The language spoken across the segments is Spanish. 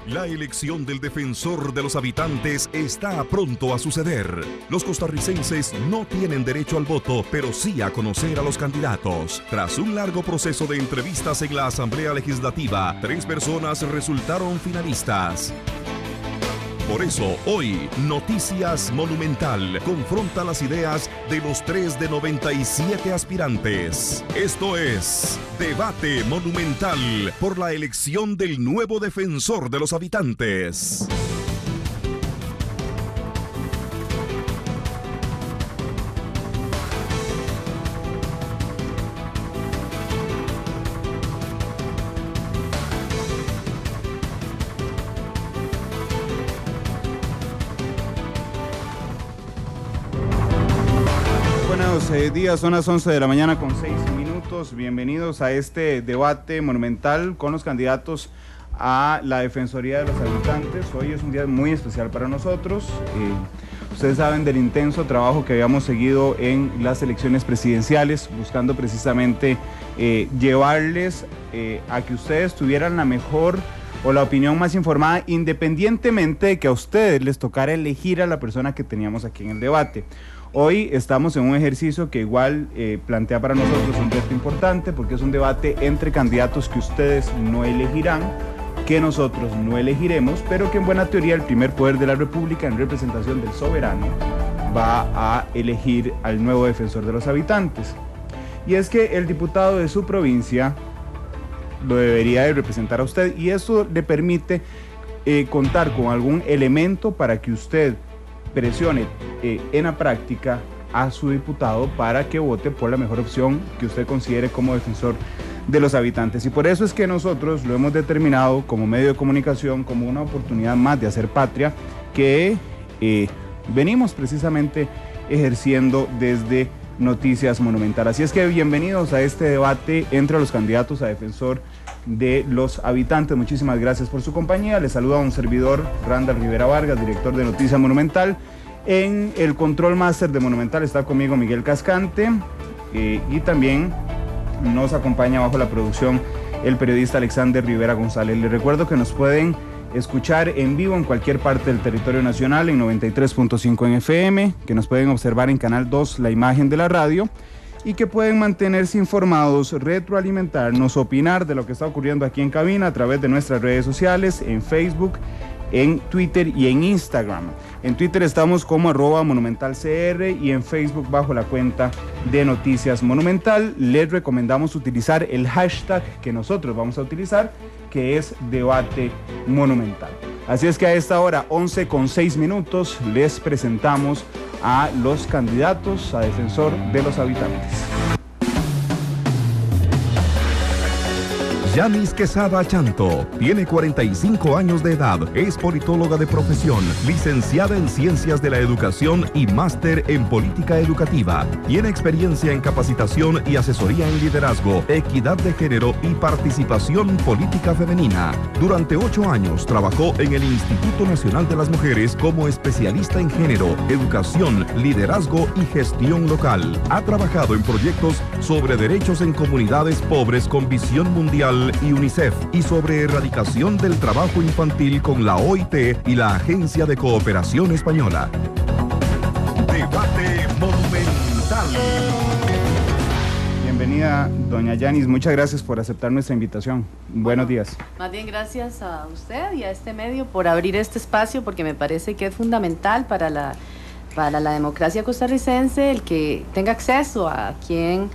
La elección del defensor de los habitantes está pronto a suceder. Los costarricenses no tienen derecho al voto, pero sí a conocer a los candidatos. Tras un largo proceso de entrevistas en la Asamblea Legislativa, 3 personas resultaron finalistas. Por eso, hoy, Noticias Monumental confronta las ideas de los 3 de 97 aspirantes. Esto es Debate Monumental por la elección del nuevo defensor de los habitantes. Buenos días, son las 11 de la mañana con 6 minutos. Bienvenidos a este debate monumental con los candidatos a la Defensoría de los Habitantes. Hoy es un día muy especial para nosotros. Ustedes saben del intenso trabajo que habíamos seguido en las elecciones presidenciales, buscando precisamente llevarles a que ustedes tuvieran la mejor o la opinión más informada, independientemente de que a ustedes les tocara elegir a la persona que teníamos aquí en el debate. Hoy estamos en un ejercicio que igual plantea para nosotros un reto importante, porque es un debate entre candidatos que ustedes no elegirán, que nosotros no elegiremos, pero que en buena teoría el primer poder de la República, en representación del soberano, va a elegir al nuevo defensor de los habitantes. Y es que el diputado de su provincia lo debería de representar a usted, y eso le permite contar con algún elemento para que usted presione en la práctica a su diputado para que vote por la mejor opción que usted considere como defensor de los habitantes. Y por eso es que nosotros lo hemos determinado como medio de comunicación, como una oportunidad más de hacer patria que venimos precisamente ejerciendo desde Noticias Monumental. Así es que bienvenidos a este debate entre los candidatos a defensor de los habitantes. Muchísimas gracias por su compañía. Les saluda un servidor, Randall Rivera Vargas, director de Noticias Monumental. En el control máster de Monumental está conmigo Miguel Cascante y también nos acompaña bajo la producción el periodista Alexander Rivera González. Les recuerdo que nos pueden escuchar en vivo en cualquier parte del territorio nacional en 93.5 en FM, que nos pueden observar en Canal 2, la imagen de la radio, y que pueden mantenerse informados, retroalimentarnos, opinar de lo que está ocurriendo aquí en cabina a través de nuestras redes sociales, en Facebook, en Twitter y en Instagram. En Twitter estamos como @monumentalcr y en Facebook bajo la cuenta de Noticias Monumental. Les recomendamos utilizar el hashtag que nosotros vamos a utilizar, que es Debate Monumental. Así es que a esta hora, 11:06, les presentamos a los candidatos a defensor de los habitantes. Yanis Quesada Chanto tiene 45 años de edad, es politóloga de profesión, licenciada en Ciencias de la Educación y máster en Política Educativa. Tiene experiencia en capacitación y asesoría en liderazgo, equidad de género y participación política femenina. Durante 8 años trabajó en el Instituto Nacional de las Mujeres como especialista en género, educación, liderazgo y gestión local. Ha trabajado en proyectos sobre derechos en comunidades pobres con visión mundial y UNICEF, y sobre erradicación del trabajo infantil con la OIT y la Agencia de Cooperación Española. Debate Monumental. Bienvenida, doña Yanis, muchas gracias por aceptar nuestra invitación. Buenos días. Más bien gracias a usted y a este medio por abrir este espacio, porque me parece que es fundamental para la democracia costarricense el que tenga acceso a quien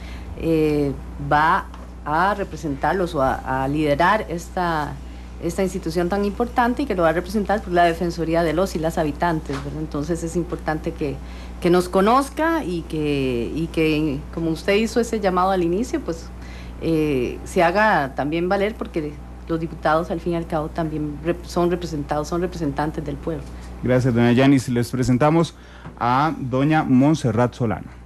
va a representarlos o a liderar esta institución tan importante, y que lo va a representar por la Defensoría de los y las habitantes, ¿verdad? Entonces es importante que nos conozca y que como usted hizo ese llamado al inicio, pues se haga también valer, porque los diputados al fin y al cabo también son representantes del pueblo. Gracias, doña Yanis. Les presentamos a doña Montserrat Solano.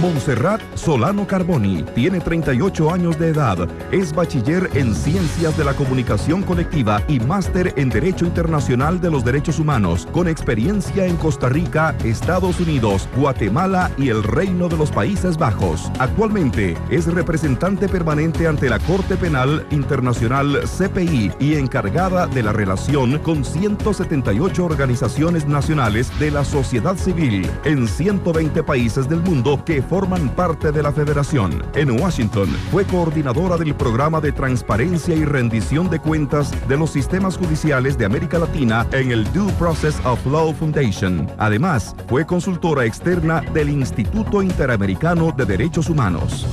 Montserrat Solano Carboni tiene 38 años de edad, es bachiller en Ciencias de la Comunicación Colectiva y máster en Derecho Internacional de los Derechos Humanos, con experiencia en Costa Rica, Estados Unidos, Guatemala y el Reino de los Países Bajos. Actualmente es representante permanente ante la Corte Penal Internacional CPI y encargada de la relación con 178 organizaciones nacionales de la sociedad civil en 120 países del mundo que forman parte de la federación. En Washington fue coordinadora del programa de transparencia y rendición de cuentas de los sistemas judiciales de América Latina en el Due Process of Law Foundation. Además, fue consultora externa del Instituto Interamericano de Derechos Humanos.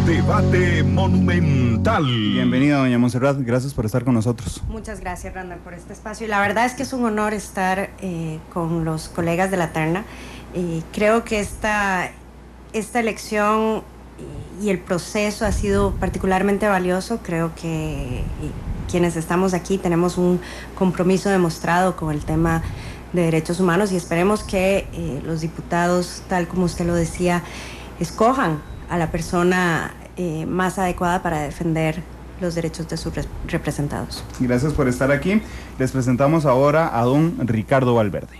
Debate Monumental. Bienvenida, doña Montserrat, gracias por estar con nosotros. Muchas gracias, Randall, por este espacio. Y la verdad es que es un honor estar con los colegas de la terna. Creo que esta elección y el proceso ha sido particularmente valioso. Creo que quienes estamos aquí tenemos un compromiso demostrado con el tema de derechos humanos y esperemos que los diputados, tal como usted lo decía, escojan a la persona más adecuada para defender los derechos de sus representados. Gracias por estar aquí. Les presentamos ahora a don Ricardo Valverde.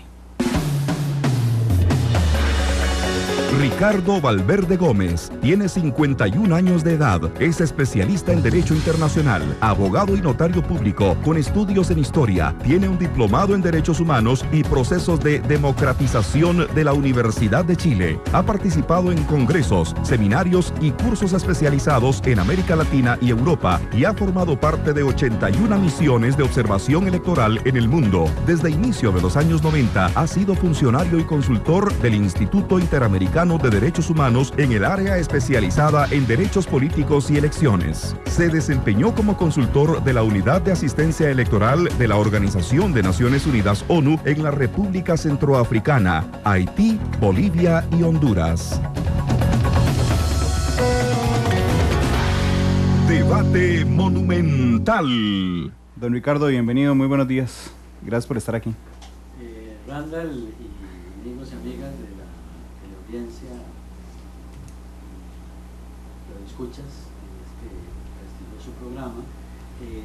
Ricardo Valverde Gómez tiene 51 años de edad, es especialista en Derecho Internacional, abogado y notario público, con estudios en Historia, tiene un diplomado en Derechos Humanos y Procesos de Democratización de la Universidad de Chile. Ha participado en congresos, seminarios y cursos especializados en América Latina y Europa y ha formado parte de 81 misiones de observación electoral en el mundo. Desde inicio de los años 90 ha sido funcionario y consultor del Instituto Interamericano de Derechos Humanos en el área especializada en derechos políticos y elecciones. Se desempeñó como consultor de la Unidad de Asistencia Electoral de la Organización de Naciones Unidas ONU en la República Centroafricana, Haití, Bolivia y Honduras. Debate Monumental. Don Ricardo, bienvenido, muy buenos días. Gracias por estar aquí. Randall y amigos y amigas de la audiencia, lo escuchas en este prestigioso programa,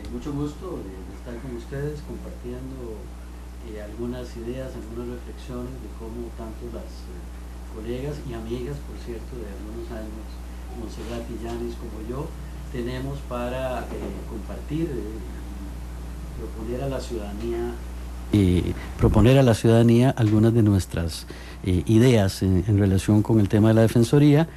mucho gusto de estar con ustedes compartiendo algunas ideas, algunas reflexiones de cómo tanto las colegas y amigas, por cierto, de algunos años, Montserrat y Yanis como yo, tenemos para compartir, proponer a la ciudadanía algunas de nuestras ideas en relación con el tema de la Defensoría,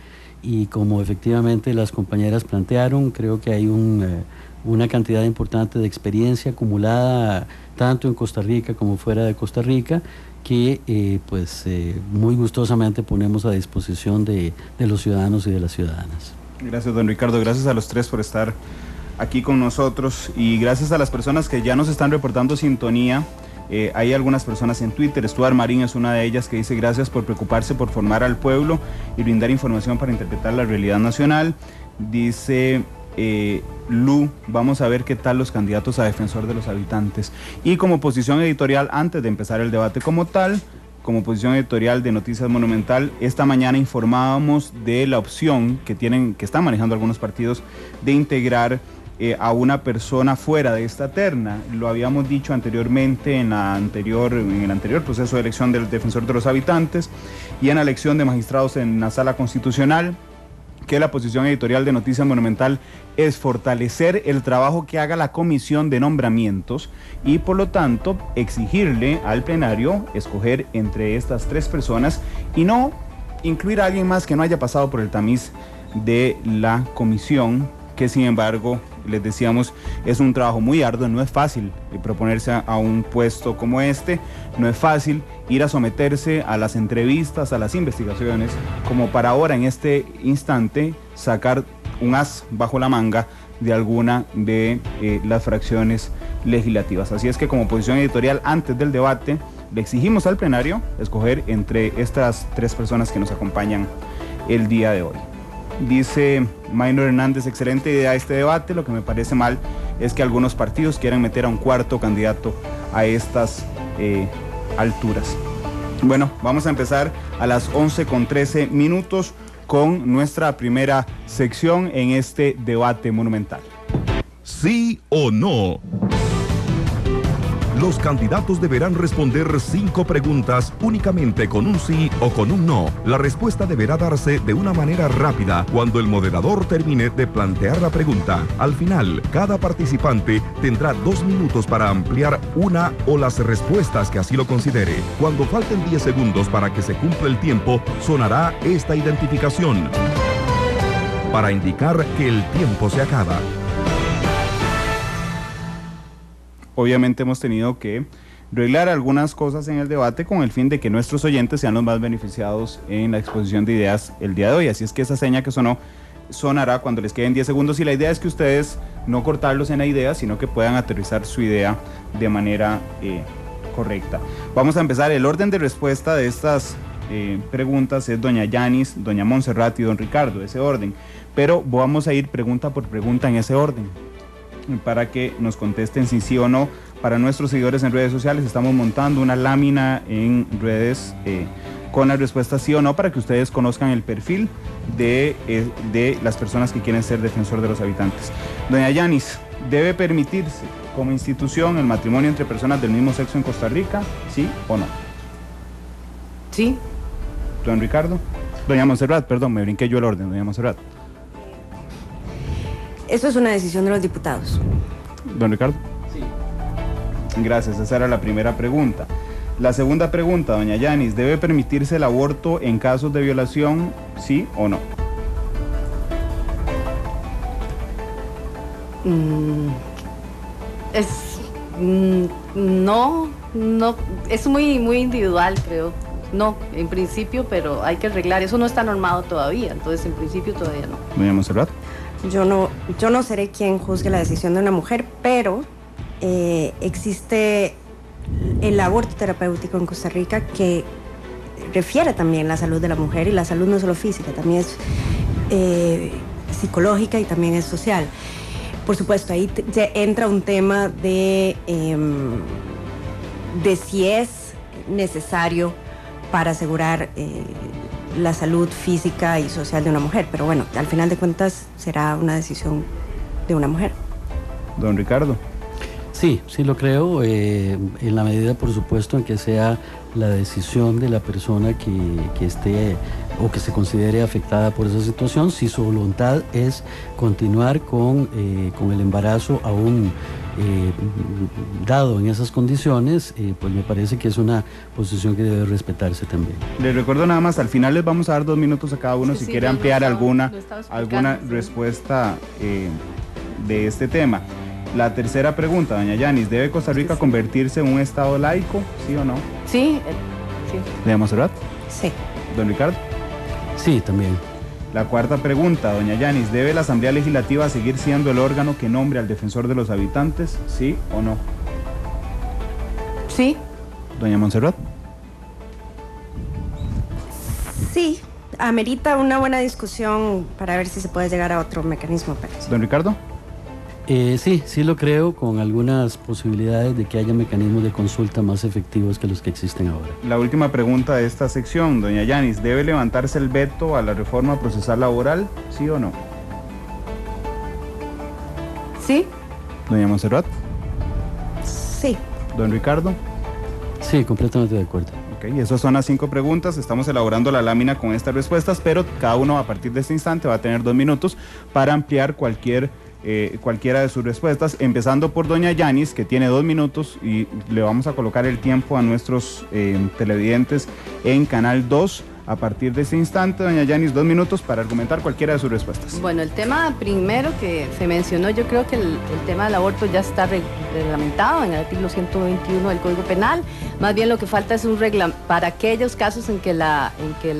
y como efectivamente las compañeras plantearon, creo que hay una cantidad importante de experiencia acumulada tanto en Costa Rica como fuera de Costa Rica que muy gustosamente ponemos a disposición de los ciudadanos y de las ciudadanas. Gracias, don Ricardo, gracias a los tres por estar aquí con nosotros y gracias a las personas que ya nos están reportando sintonía. Hay algunas personas en Twitter, Stuart Marín es una de ellas, que dice: gracias por preocuparse por formar al pueblo y brindar información para interpretar la realidad nacional. Dice Lu, vamos a ver qué tal los candidatos a defensor de los habitantes. Y como posición editorial, antes de empezar el debate como tal, como posición editorial de Noticias Monumental, esta mañana informábamos de la opción que están manejando algunos partidos de integrar a una persona fuera de esta terna. Lo habíamos dicho anteriormente en el anterior proceso de elección del defensor de los habitantes y en la elección de magistrados en la Sala Constitucional, que la posición editorial de Noticias Monumental es fortalecer el trabajo que haga la comisión de nombramientos y por lo tanto exigirle al plenario escoger entre estas tres personas y no incluir a alguien más que no haya pasado por el tamiz de la comisión, que sin embargo, les decíamos, es un trabajo muy arduo, no es fácil proponerse a un puesto como este, no es fácil ir a someterse a las entrevistas, a las investigaciones, como para ahora en este instante sacar un as bajo la manga de alguna de las fracciones legislativas. Así es que como posición editorial, antes del debate, le exigimos al plenario escoger entre estas tres personas que nos acompañan el día de hoy. Dice Maynor Hernández: excelente idea este debate, lo que me parece mal es que algunos partidos quieran meter a un cuarto candidato a estas alturas. Bueno, vamos a empezar a las 11:13 con nuestra primera sección en este debate monumental. ¿Sí o no? Los candidatos deberán responder 5 preguntas únicamente con un sí o con un no. La respuesta deberá darse de una manera rápida cuando el moderador termine de plantear la pregunta. Al final, cada participante tendrá 2 minutos para ampliar una o las respuestas que así lo considere. Cuando falten 10 segundos para que se cumpla el tiempo, sonará esta identificación para indicar que el tiempo se acaba. Obviamente hemos tenido que arreglar algunas cosas en el debate con el fin de que nuestros oyentes sean los más beneficiados en la exposición de ideas el día de hoy. Así es que esa seña que sonará cuando les queden 10 segundos, y la idea es que ustedes no cortarlos en la idea, sino que puedan aterrizar su idea de manera correcta. Vamos a empezar. El orden de respuesta de estas preguntas es doña Yanis, doña Montserrat y don Ricardo, ese orden. Pero vamos a ir pregunta por pregunta en ese orden, para que nos contesten si sí o no. Para nuestros seguidores en redes sociales estamos montando una lámina en redes con las respuestas sí o no, para que ustedes conozcan el perfil de las personas que quieren ser defensor de los habitantes. Doña Yanis, ¿debe permitirse como institución el matrimonio entre personas del mismo sexo en Costa Rica? ¿Sí o no? Sí. Don Ricardo. Doña Montserrat, perdón, me brinqué yo el orden. Doña Montserrat. Esto es una decisión de los diputados. Don Ricardo. Sí. Gracias, esa era la primera pregunta. La segunda pregunta, doña Yanis, ¿debe permitirse el aborto en casos de violación, sí o no? No, es muy individual, creo. No, en principio, pero hay que arreglar. Eso no está normado todavía, entonces en principio todavía no. Doña Montserrat. Yo no seré quien juzgue la decisión de una mujer, pero existe el aborto terapéutico en Costa Rica, que refiere también la salud de la mujer, y la salud no es solo física, también es psicológica y también es social. Por supuesto, ahí entra un tema de si es necesario para asegurar la salud física y social de una mujer, pero bueno, al final de cuentas será una decisión de una mujer. Don Ricardo. Sí, sí lo creo, en la medida, por supuesto, en que sea la decisión de la persona que esté o que se considere afectada por esa situación. Si su voluntad es continuar con el embarazo aún dado en esas condiciones, pues me parece que es una posición que debe respetarse también. Les recuerdo nada más, al final les vamos a dar 2 minutos a cada uno, si quiere ampliar alguna respuesta de este tema. La tercera pregunta, doña Yanis, ¿debe Costa Rica convertirse en un estado laico, sí o no? Sí, sí. ¿Doña Montserrat? Sí. ¿Don Ricardo? Sí, también. La cuarta pregunta, doña Yanis, ¿debe la Asamblea Legislativa seguir siendo el órgano que nombre al defensor de los habitantes, sí o no? Sí. ¿Doña Montserrat? Sí, amerita una buena discusión para ver si se puede llegar a otro mecanismo para eso. ¿Don Ricardo? Sí lo creo, con algunas posibilidades de que haya mecanismos de consulta más efectivos que los que existen ahora. La última pregunta de esta sección, doña Yanis, ¿debe levantarse el veto a la reforma procesal laboral, sí o no? Sí. ¿Doña Montserrat? Sí. ¿Don Ricardo? Sí, completamente de acuerdo. Ok, esas son las 5 preguntas. Estamos elaborando la lámina con estas respuestas, pero cada uno a partir de este instante va a tener 2 minutos para ampliar cualquiera de sus respuestas, empezando por doña Yanis, que tiene 2 minutos, y le vamos a colocar el tiempo a nuestros televidentes en Canal 2. A partir de este instante, doña Yanis, 2 minutos para argumentar cualquiera de sus respuestas. Bueno, el tema primero que se mencionó, yo creo que el tema del aborto ya está reglamentado en el artículo 121 del Código Penal. Más bien lo que falta es un reglamento para aquellos casos en que la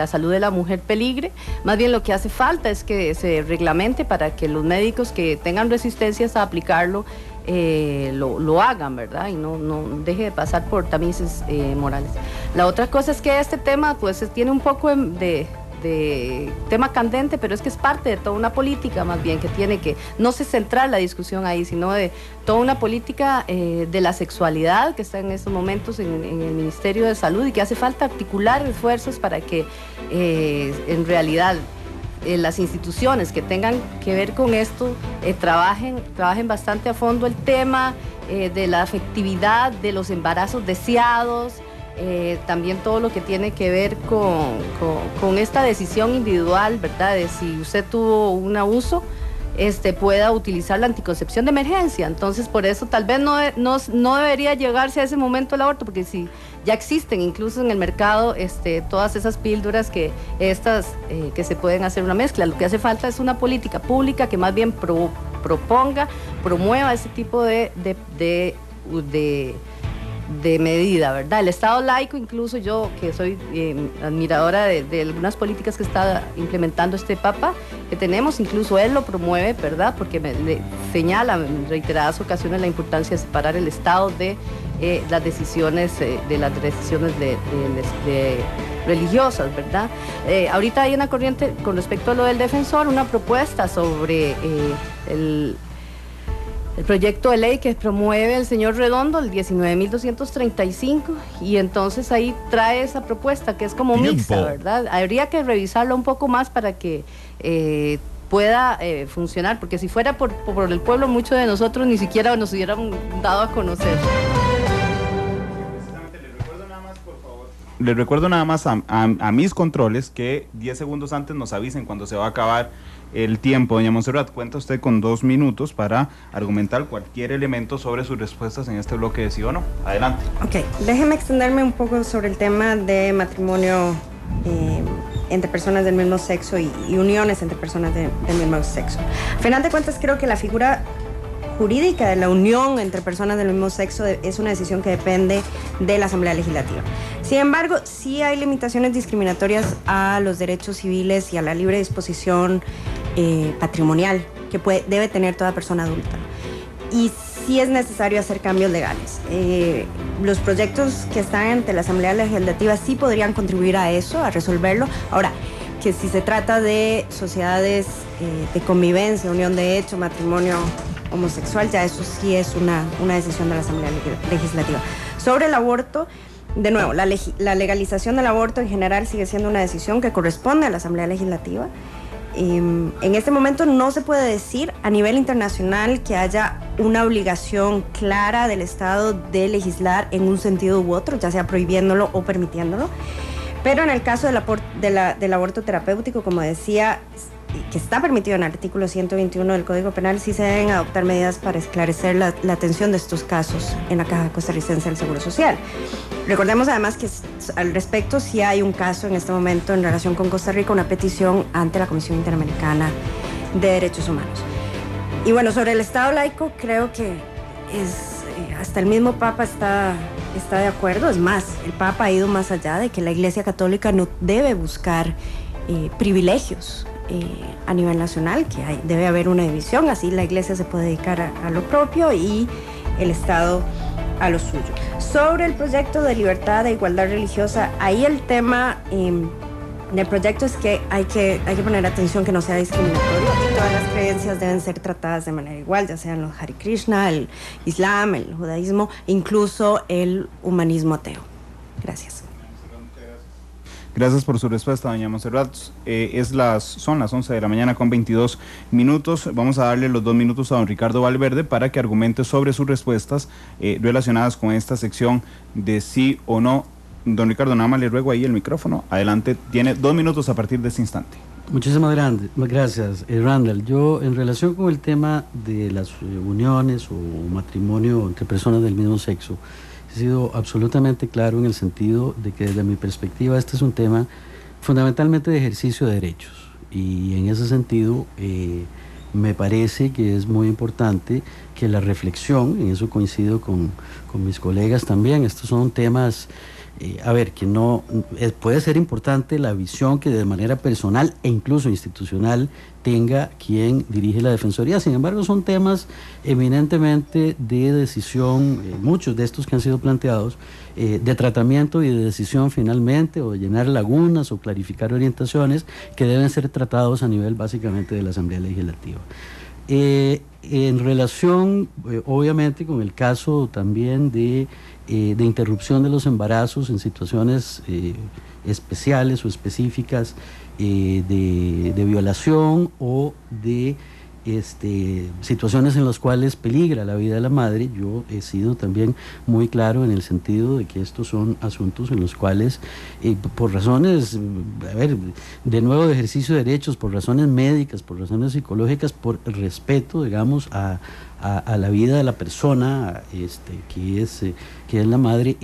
salud de la mujer peligre. Más bien lo que hace falta es que se reglamente para que los médicos que tengan resistencias a aplicarlo lo hagan, ¿verdad? Y no deje de pasar por tamices morales. La otra cosa es que este tema pues tiene un poco de tema candente, pero es que es parte de toda una política más bien que tiene que, no se centrar la discusión ahí, sino de toda una política de la sexualidad que está en estos momentos en el Ministerio de Salud y que hace falta articular esfuerzos para que en realidad las instituciones que tengan que ver con esto trabajen bastante a fondo el tema de la afectividad, de los embarazos deseados, también todo lo que tiene que ver con esta decisión individual, ¿verdad? De si usted tuvo un abuso, pueda utilizar la anticoncepción de emergencia. Entonces, por eso tal vez no debería llegarse a ese momento el aborto, porque si ya existen incluso en el mercado todas esas píldoras que se pueden hacer una mezcla. Lo que hace falta es una política pública que más bien promueva ese tipo de medida, ¿verdad? El Estado laico, incluso yo, que soy admiradora de algunas políticas que está implementando este Papa que tenemos, incluso él lo promueve, ¿verdad? Porque le señala en reiteradas ocasiones la importancia de separar el Estado de las decisiones religiosas, ¿verdad? Ahorita hay una corriente con respecto a lo del defensor, una propuesta sobre el proyecto de ley que promueve el señor Redondo, el 19.235, y entonces ahí trae esa propuesta que es como mixta, ¿verdad? Habría que revisarlo un poco más para que pueda funcionar, porque si fuera por el pueblo, muchos de nosotros ni siquiera nos hubieran dado a conocer. Les recuerdo nada más a mis controles que 10 segundos antes nos avisen cuando se va a acabar el tiempo. Doña Montserrat, cuenta usted con 2 minutos para argumentar cualquier elemento sobre sus respuestas en este bloque de sí o no. Adelante. Ok, déjeme extenderme un poco sobre el tema de matrimonio entre personas del mismo sexo y uniones entre personas del mismo sexo. Al final de cuentas, creo que la figura jurídica de la unión entre personas del mismo sexo es una decisión que depende de la Asamblea Legislativa. Sin embargo, sí hay limitaciones discriminatorias a los derechos civiles y a la libre disposición patrimonial que debe tener toda persona adulta. Y sí es necesario hacer cambios legales. Los proyectos que están ante la Asamblea Legislativa sí podrían contribuir a eso, a resolverlo. Ahora, que si se trata de sociedades de convivencia, unión de hecho, matrimonio homosexual, ya eso sí es una decisión de la Asamblea Legislativa. Sobre el aborto, de nuevo, la legalización del aborto en general sigue siendo una decisión que corresponde a la Asamblea Legislativa. En este momento no se puede decir a nivel internacional que haya una obligación clara del Estado de legislar en un sentido u otro, ya sea prohibiéndolo o permitiéndolo. Pero en el caso del aborto terapéutico, como decía, que está permitido en el artículo 121 del Código Penal, sí se deben adoptar medidas para esclarecer la atención de estos casos en la Caja Costarricense del Seguro Social. Recordemos además que al respecto sí hay un caso en este momento en relación con Costa Rica, una petición ante la Comisión Interamericana de Derechos Humanos. Y bueno, sobre el Estado laico, creo que hasta el mismo Papa está de acuerdo. Es más, el Papa ha ido más allá de que la Iglesia Católica no debe buscar privilegios a nivel nacional, que debe haber una división, así la Iglesia se puede dedicar a lo propio y el Estado a lo suyo. Sobre el proyecto de libertad e igualdad religiosa, ahí el tema del proyecto es que hay que poner atención que no sea discriminatorio y todas las creencias deben ser tratadas de manera igual, ya sean los Hare Krishna, el Islam, el judaísmo, incluso el humanismo ateo. Gracias. Gracias por su respuesta, doña Montserrat. Son las 11 de la mañana con 22 minutos. Vamos a darle los 2 minutos a don Ricardo Valverde para que argumente sobre sus respuestas relacionadas con esta sección de sí o no. Don Ricardo, nada más le ruego ahí el micrófono. Adelante, tiene 2 minutos a partir de este instante. Muchísimas gracias, Randall. Yo, en relación con el tema de las uniones o matrimonio entre personas del mismo sexo, he sido absolutamente claro en el sentido de que desde mi perspectiva este es un tema fundamentalmente de ejercicio de derechos, y en ese sentido me parece que es muy importante que la reflexión, en eso coincido con mis colegas también, estos son temas a ver, que no puede ser importante la visión que de manera personal e incluso institucional tenga quien dirige la Defensoría. Sin embargo, son temas eminentemente de decisión, muchos de estos que han sido planteados, de tratamiento y de decisión finalmente, o de llenar lagunas o clarificar orientaciones que deben ser tratados a nivel básicamente de la Asamblea Legislativa. En relación, obviamente, con el caso también de interrupción de los embarazos en situaciones especiales o específicas de violación o de situaciones en las cuales peligra la vida de la madre, yo he sido también muy claro en el sentido de que estos son asuntos en los cuales, por razones, de nuevo de ejercicio de derechos, por razones médicas, por razones psicológicas, por respeto, digamos, a la vida de la persona que es la madre,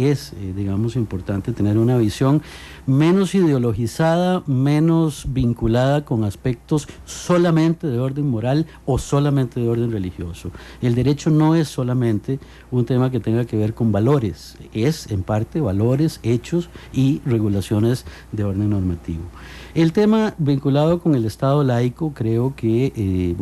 digamos, importante tener una visión menos ideologizada, menos vinculada con aspectos solamente de orden moral o solamente de orden religioso. El derecho no es solamente un tema que tenga que ver con valores, es en parte valores, hechos y regulaciones de orden normativo. El tema vinculado con el Estado laico, creo que,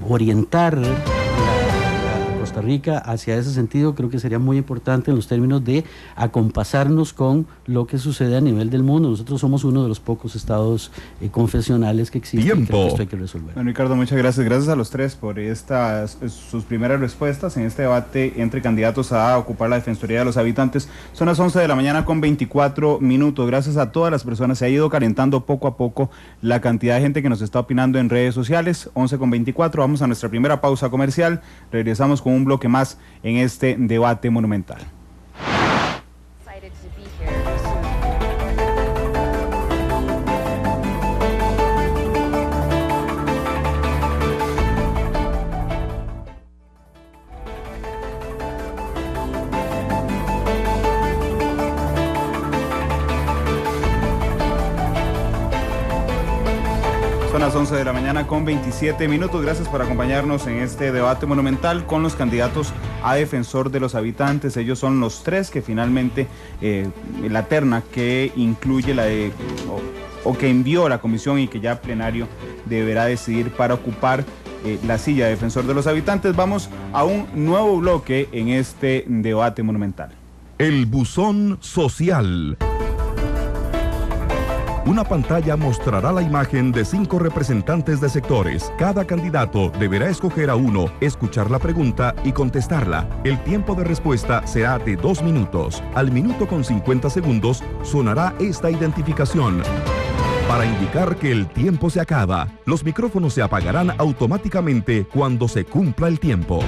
orientar a Costa Rica hacia ese sentido, creo que sería muy importante en los términos de acompasarnos con lo que sucede a nivel del mundo. Nosotros somos uno de los pocos estados confesionales que existen. Tiempo. Y creo que esto hay que resolver. Don Ricardo, muchas gracias. Gracias a los tres por sus primeras respuestas en este debate entre candidatos a ocupar la Defensoría de los Habitantes. Son las 11 de la mañana con 24 minutos. Gracias a todas las personas. Se ha ido calentando poco a poco la cantidad de gente que nos está opinando en redes sociales. 11 con 24. Vamos a nuestra primera pausa comercial. Regresamos con un bloque más en este debate monumental. Son las 11 de la mañana con 27 minutos. Gracias por acompañarnos en este debate monumental con los candidatos a defensor de los habitantes. Ellos son los tres que finalmente, la terna que incluye o que envió la comisión y que ya plenario deberá decidir para ocupar la silla de defensor de los habitantes. Vamos a un nuevo bloque en este debate monumental. El buzón social. Una pantalla mostrará la imagen de 5 representantes de sectores. Cada candidato deberá escoger a uno, escuchar la pregunta y contestarla. El tiempo de respuesta será de 2 minutos. Al minuto con 50 segundos sonará esta identificación para indicar que el tiempo se acaba. Los micrófonos se apagarán automáticamente cuando se cumpla el tiempo.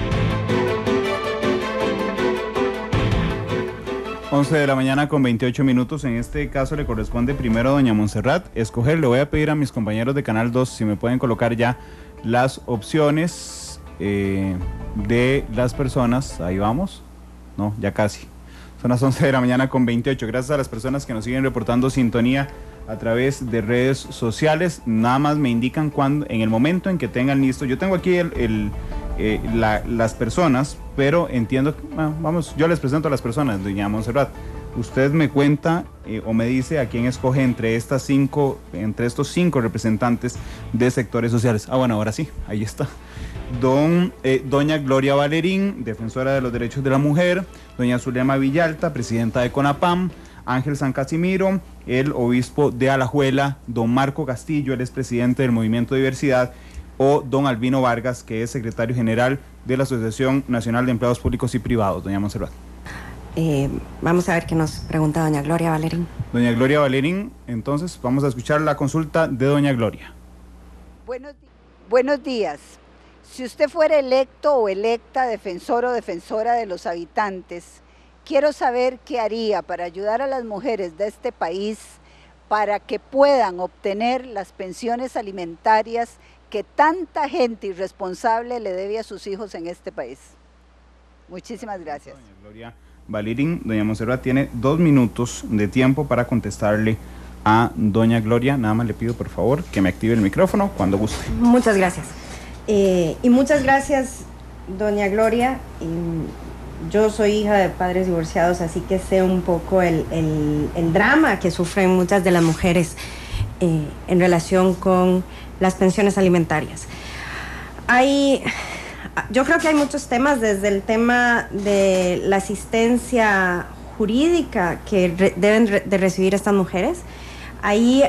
11 de la mañana con 28 minutos. En este caso le corresponde primero a doña Montserrat escoger. Le voy a pedir a mis compañeros de Canal 2 si me pueden colocar ya las opciones de las personas. Ahí vamos. No, ya casi. Son las 11 de la mañana con 28. Gracias a las personas que nos siguen reportando sintonía a través de redes sociales. Nada más me indican cuando, en el momento en que tengan listo. Yo tengo aquí las personas, pero entiendo que, vamos, yo les presento a las personas, doña Montserrat. Usted me cuenta o me dice a quién escoge entre estos 5 representantes de sectores sociales. Bueno, ahora sí, ahí está. Doña Gloria Valerín, defensora de los derechos de la mujer. Doña Zulema Villalta, presidenta de CONAPAM. Ángel San Casimiro, el obispo de Alajuela. Don Marco Castillo, él es presidente del Movimiento Diversidad. O don Albino Vargas, que es secretario general de la Asociación Nacional de Empleados Públicos y Privados. Doña Montserrat. Vamos a ver qué nos pregunta doña Gloria Valerín. Doña Gloria Valerín, entonces vamos a escuchar la consulta de doña Gloria. Buenos días. Si usted fuera electo o electa defensor o defensora de los habitantes, quiero saber qué haría para ayudar a las mujeres de este país para que puedan obtener las pensiones alimentarias que tanta gente irresponsable le debe a sus hijos en este país. Muchísimas gracias. Doña Gloria Valerín, doña Montserrat tiene 2 minutos de tiempo para contestarle a doña Gloria. Nada más le pido por favor que me active el micrófono cuando guste. Muchas gracias. Y muchas gracias, doña Gloria. yo soy hija de padres divorciados, así que sé un poco el drama que sufren muchas de las mujeres en relación con las pensiones alimentarias. Yo creo que hay muchos temas, desde el tema de la asistencia jurídica que deben de recibir estas mujeres. Ahí,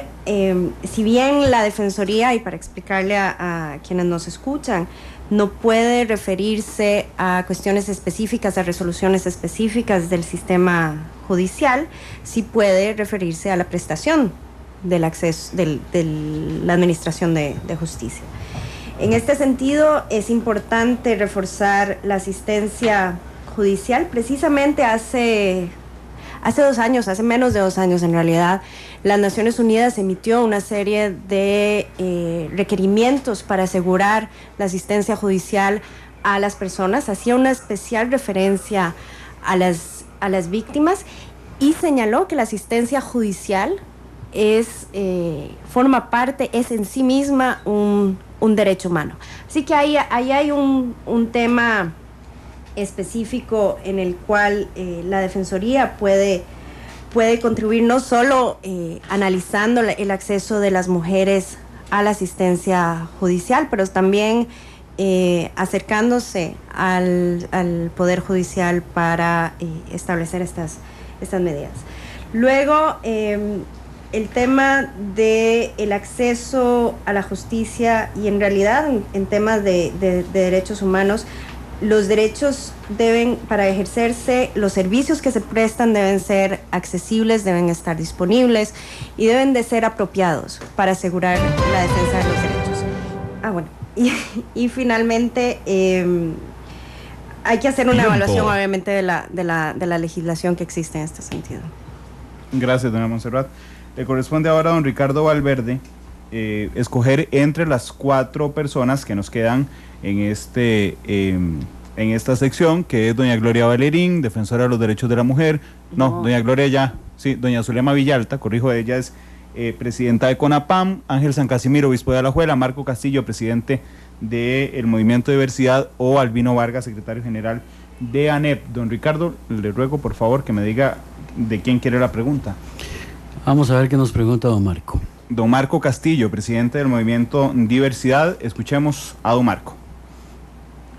si bien la Defensoría, y para explicarle a quienes nos escuchan, no puede referirse a cuestiones específicas, a resoluciones específicas del sistema judicial, sí puede referirse a la prestación del acceso, de la administración de justicia. En este sentido, es importante reforzar la asistencia judicial. Precisamente hace 2 años, hace menos de 2 años en realidad, las Naciones Unidas emitió una serie de requerimientos para asegurar la asistencia judicial a las personas. Hacía una especial referencia a las víctimas y señaló que la asistencia judicial forma parte, es en sí misma un derecho humano. Así que ahí hay un tema específico en el cual la Defensoría puede contribuir, no solo analizando el acceso de las mujeres a la asistencia judicial, pero también acercándose al Poder Judicial para establecer estas medidas. Luego, el tema del acceso a la justicia, y en realidad en temas de derechos humanos, los derechos deben, para ejercerse, los servicios que se prestan deben ser accesibles, deben estar disponibles y deben de ser apropiados para asegurar la defensa de los derechos. Y finalmente hay que hacer una evaluación, obviamente, de la legislación que existe en este sentido. Gracias, doña Montserrat. Le corresponde ahora a don Ricardo Valverde escoger entre las 4 personas que nos quedan en esta sección, que es doña Gloria Valerín, defensora de los derechos de la mujer. No, doña Gloria ya, sí, doña Zulema Villalta, corrijo, ella es presidenta de CONAPAM, Ángel San Casimiro, obispo de Alajuela, Marco Castillo, presidente del Movimiento de Diversidad, o Albino Vargas, secretario general de ANEP. Don Ricardo, le ruego por favor que me diga de quién quiere la pregunta. Vamos a ver qué nos pregunta don Marco. Don Marco Castillo, presidente del Movimiento Diversidad. Escuchemos a don Marco.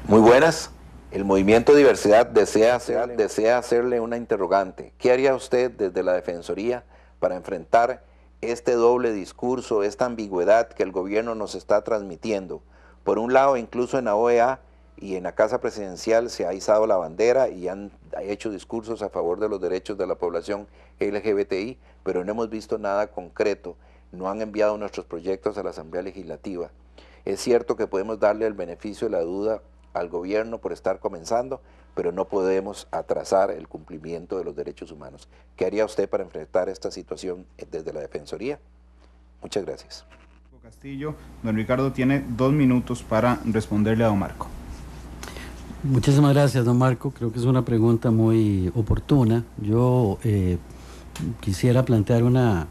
Muy buenas. El Movimiento Diversidad desea hacerle una interrogante. ¿Qué haría usted desde la Defensoría para enfrentar este doble discurso, esta ambigüedad que el gobierno nos está transmitiendo? Por un lado, incluso en la OEA y en la Casa Presidencial se ha izado la bandera y han hecho discursos a favor de los derechos de la población LGBTI, pero no hemos visto nada concreto. No han enviado nuestros proyectos a la Asamblea Legislativa. Es cierto que podemos darle el beneficio de la duda al gobierno por estar comenzando, pero no podemos atrasar el cumplimiento de los derechos humanos. ¿Qué haría usted para enfrentar esta situación desde la Defensoría? Muchas gracias. Castillo, don Ricardo tiene 2 minutos para responderle a don Marco. Muchísimas gracias, don Marco. Creo que es una pregunta muy oportuna. Yo quisiera plantear una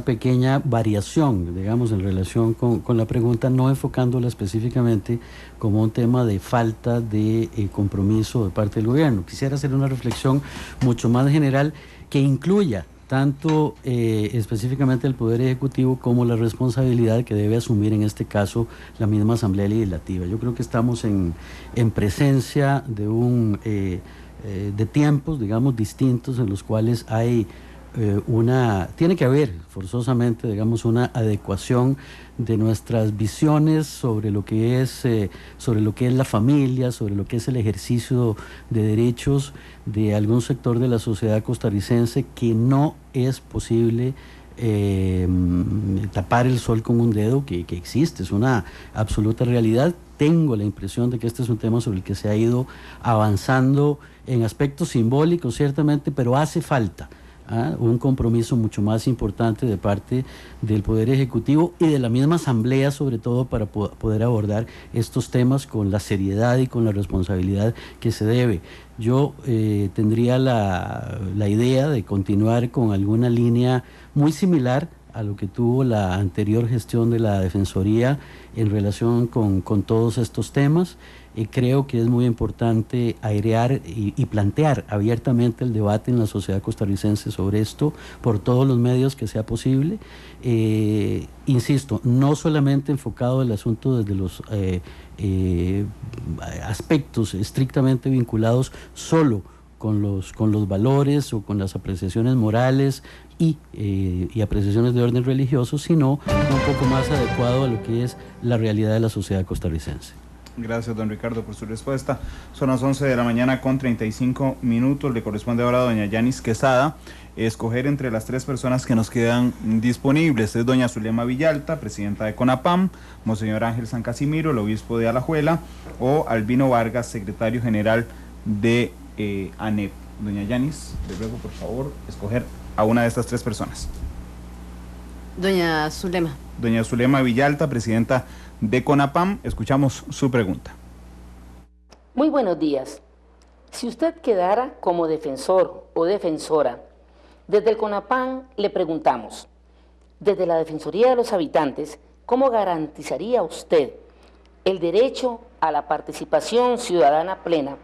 pequeña variación, digamos, en relación con la pregunta, no enfocándola específicamente como un tema de falta de compromiso de parte del gobierno. Quisiera hacer una reflexión mucho más general que incluya tanto específicamente el Poder Ejecutivo como la responsabilidad que debe asumir en este caso la misma Asamblea Legislativa. Yo creo que estamos en presencia de de tiempos, digamos, distintos en los cuales hay tiene que haber forzosamente, digamos, una adecuación de nuestras visiones sobre lo que es la familia, sobre lo que es el ejercicio de derechos de algún sector de la sociedad costarricense, que no es posible tapar el sol con un dedo, que existe, es una absoluta realidad. Tengo la impresión de que este es un tema sobre el que se ha ido avanzando en aspectos simbólicos, ciertamente, pero hace falta un compromiso mucho más importante de parte del Poder Ejecutivo y de la misma Asamblea, sobre todo para poder abordar estos temas con la seriedad y con la responsabilidad que se debe. Yo tendría la idea de continuar con alguna línea muy similar a lo que tuvo la anterior gestión de la Defensoría en relación con todos estos temas. Creo que es muy importante airear y plantear abiertamente el debate en la sociedad costarricense sobre esto por todos los medios que sea posible. Insisto, no solamente enfocado el asunto desde los aspectos estrictamente vinculados solo con los valores o con las apreciaciones morales y apreciaciones de orden religioso, sino un poco más adecuado a lo que es la realidad de la sociedad costarricense. Gracias, don Ricardo, por su respuesta. Son las 11 de la mañana con 35 minutos. Le corresponde ahora a doña Yanis Quesada escoger entre las 3 personas que nos quedan disponibles. Es doña Zulema Villalta, presidenta de CONAPAM, monseñor Ángel San Casimiro, el obispo de Alajuela, o Albino Vargas, secretario general de ANEP. Doña Yanis, le ruego por favor escoger a una de estas 3 personas. Doña Zulema. Doña Zulema Villalta, presidenta de CONAPAM, escuchamos su pregunta. Muy buenos días. Si usted quedara como defensor o defensora, desde el CONAPAM le preguntamos, desde la Defensoría de los Habitantes, ¿cómo garantizaría usted el derecho a la participación ciudadana plena,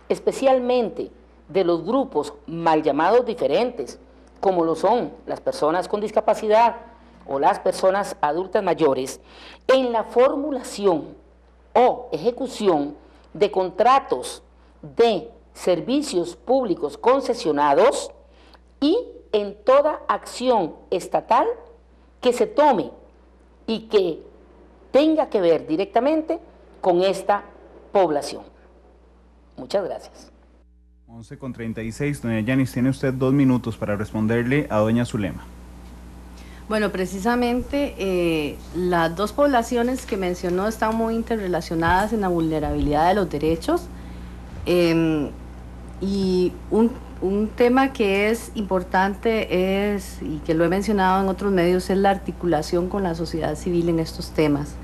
especialmente de los grupos mal llamados diferentes, como lo son las personas con discapacidad o las personas adultas mayores, en la formulación o ejecución de contratos de servicios públicos concesionados y en toda acción estatal que se tome y que tenga que ver directamente con esta población? Muchas gracias. 11:36, doña Yanis, tiene usted 2 minutos para responderle a doña Zulema. Bueno, precisamente las 2 poblaciones que mencionó están muy interrelacionadas en la vulnerabilidad de los derechos, y un tema que es importante es, y que lo he mencionado en otros medios, es la articulación con la sociedad civil en estos temas.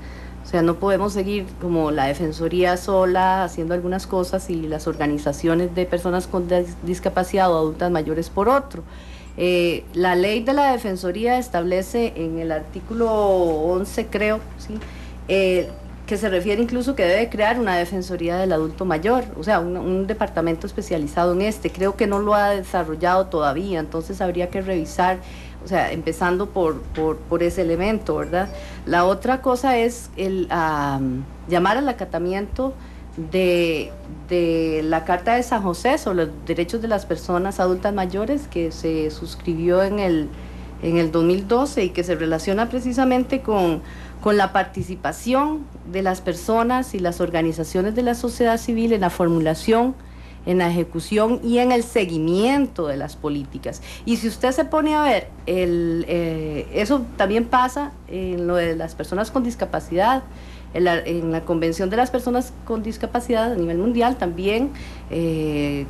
O sea, no podemos seguir como la Defensoría sola haciendo algunas cosas y las organizaciones de personas con discapacidad o adultas mayores por otro. La ley de la Defensoría establece en el artículo 11, creo, ¿sí? Que se refiere incluso que debe crear una Defensoría del Adulto Mayor, o sea, un departamento especializado en este. Creo que no lo ha desarrollado todavía, entonces habría que revisar, o sea, empezando por ese elemento, ¿verdad? La otra cosa es llamar al acatamiento de la Carta de San José sobre los derechos de las personas adultas mayores, que se suscribió en el 2012 y que se relaciona precisamente con la participación de las personas y las organizaciones de la sociedad civil en la formulación, en la ejecución y en el seguimiento de las políticas. Y si usted se pone a ver, eso también pasa en lo de las personas con discapacidad. En la Convención de las Personas con Discapacidad a nivel mundial también, el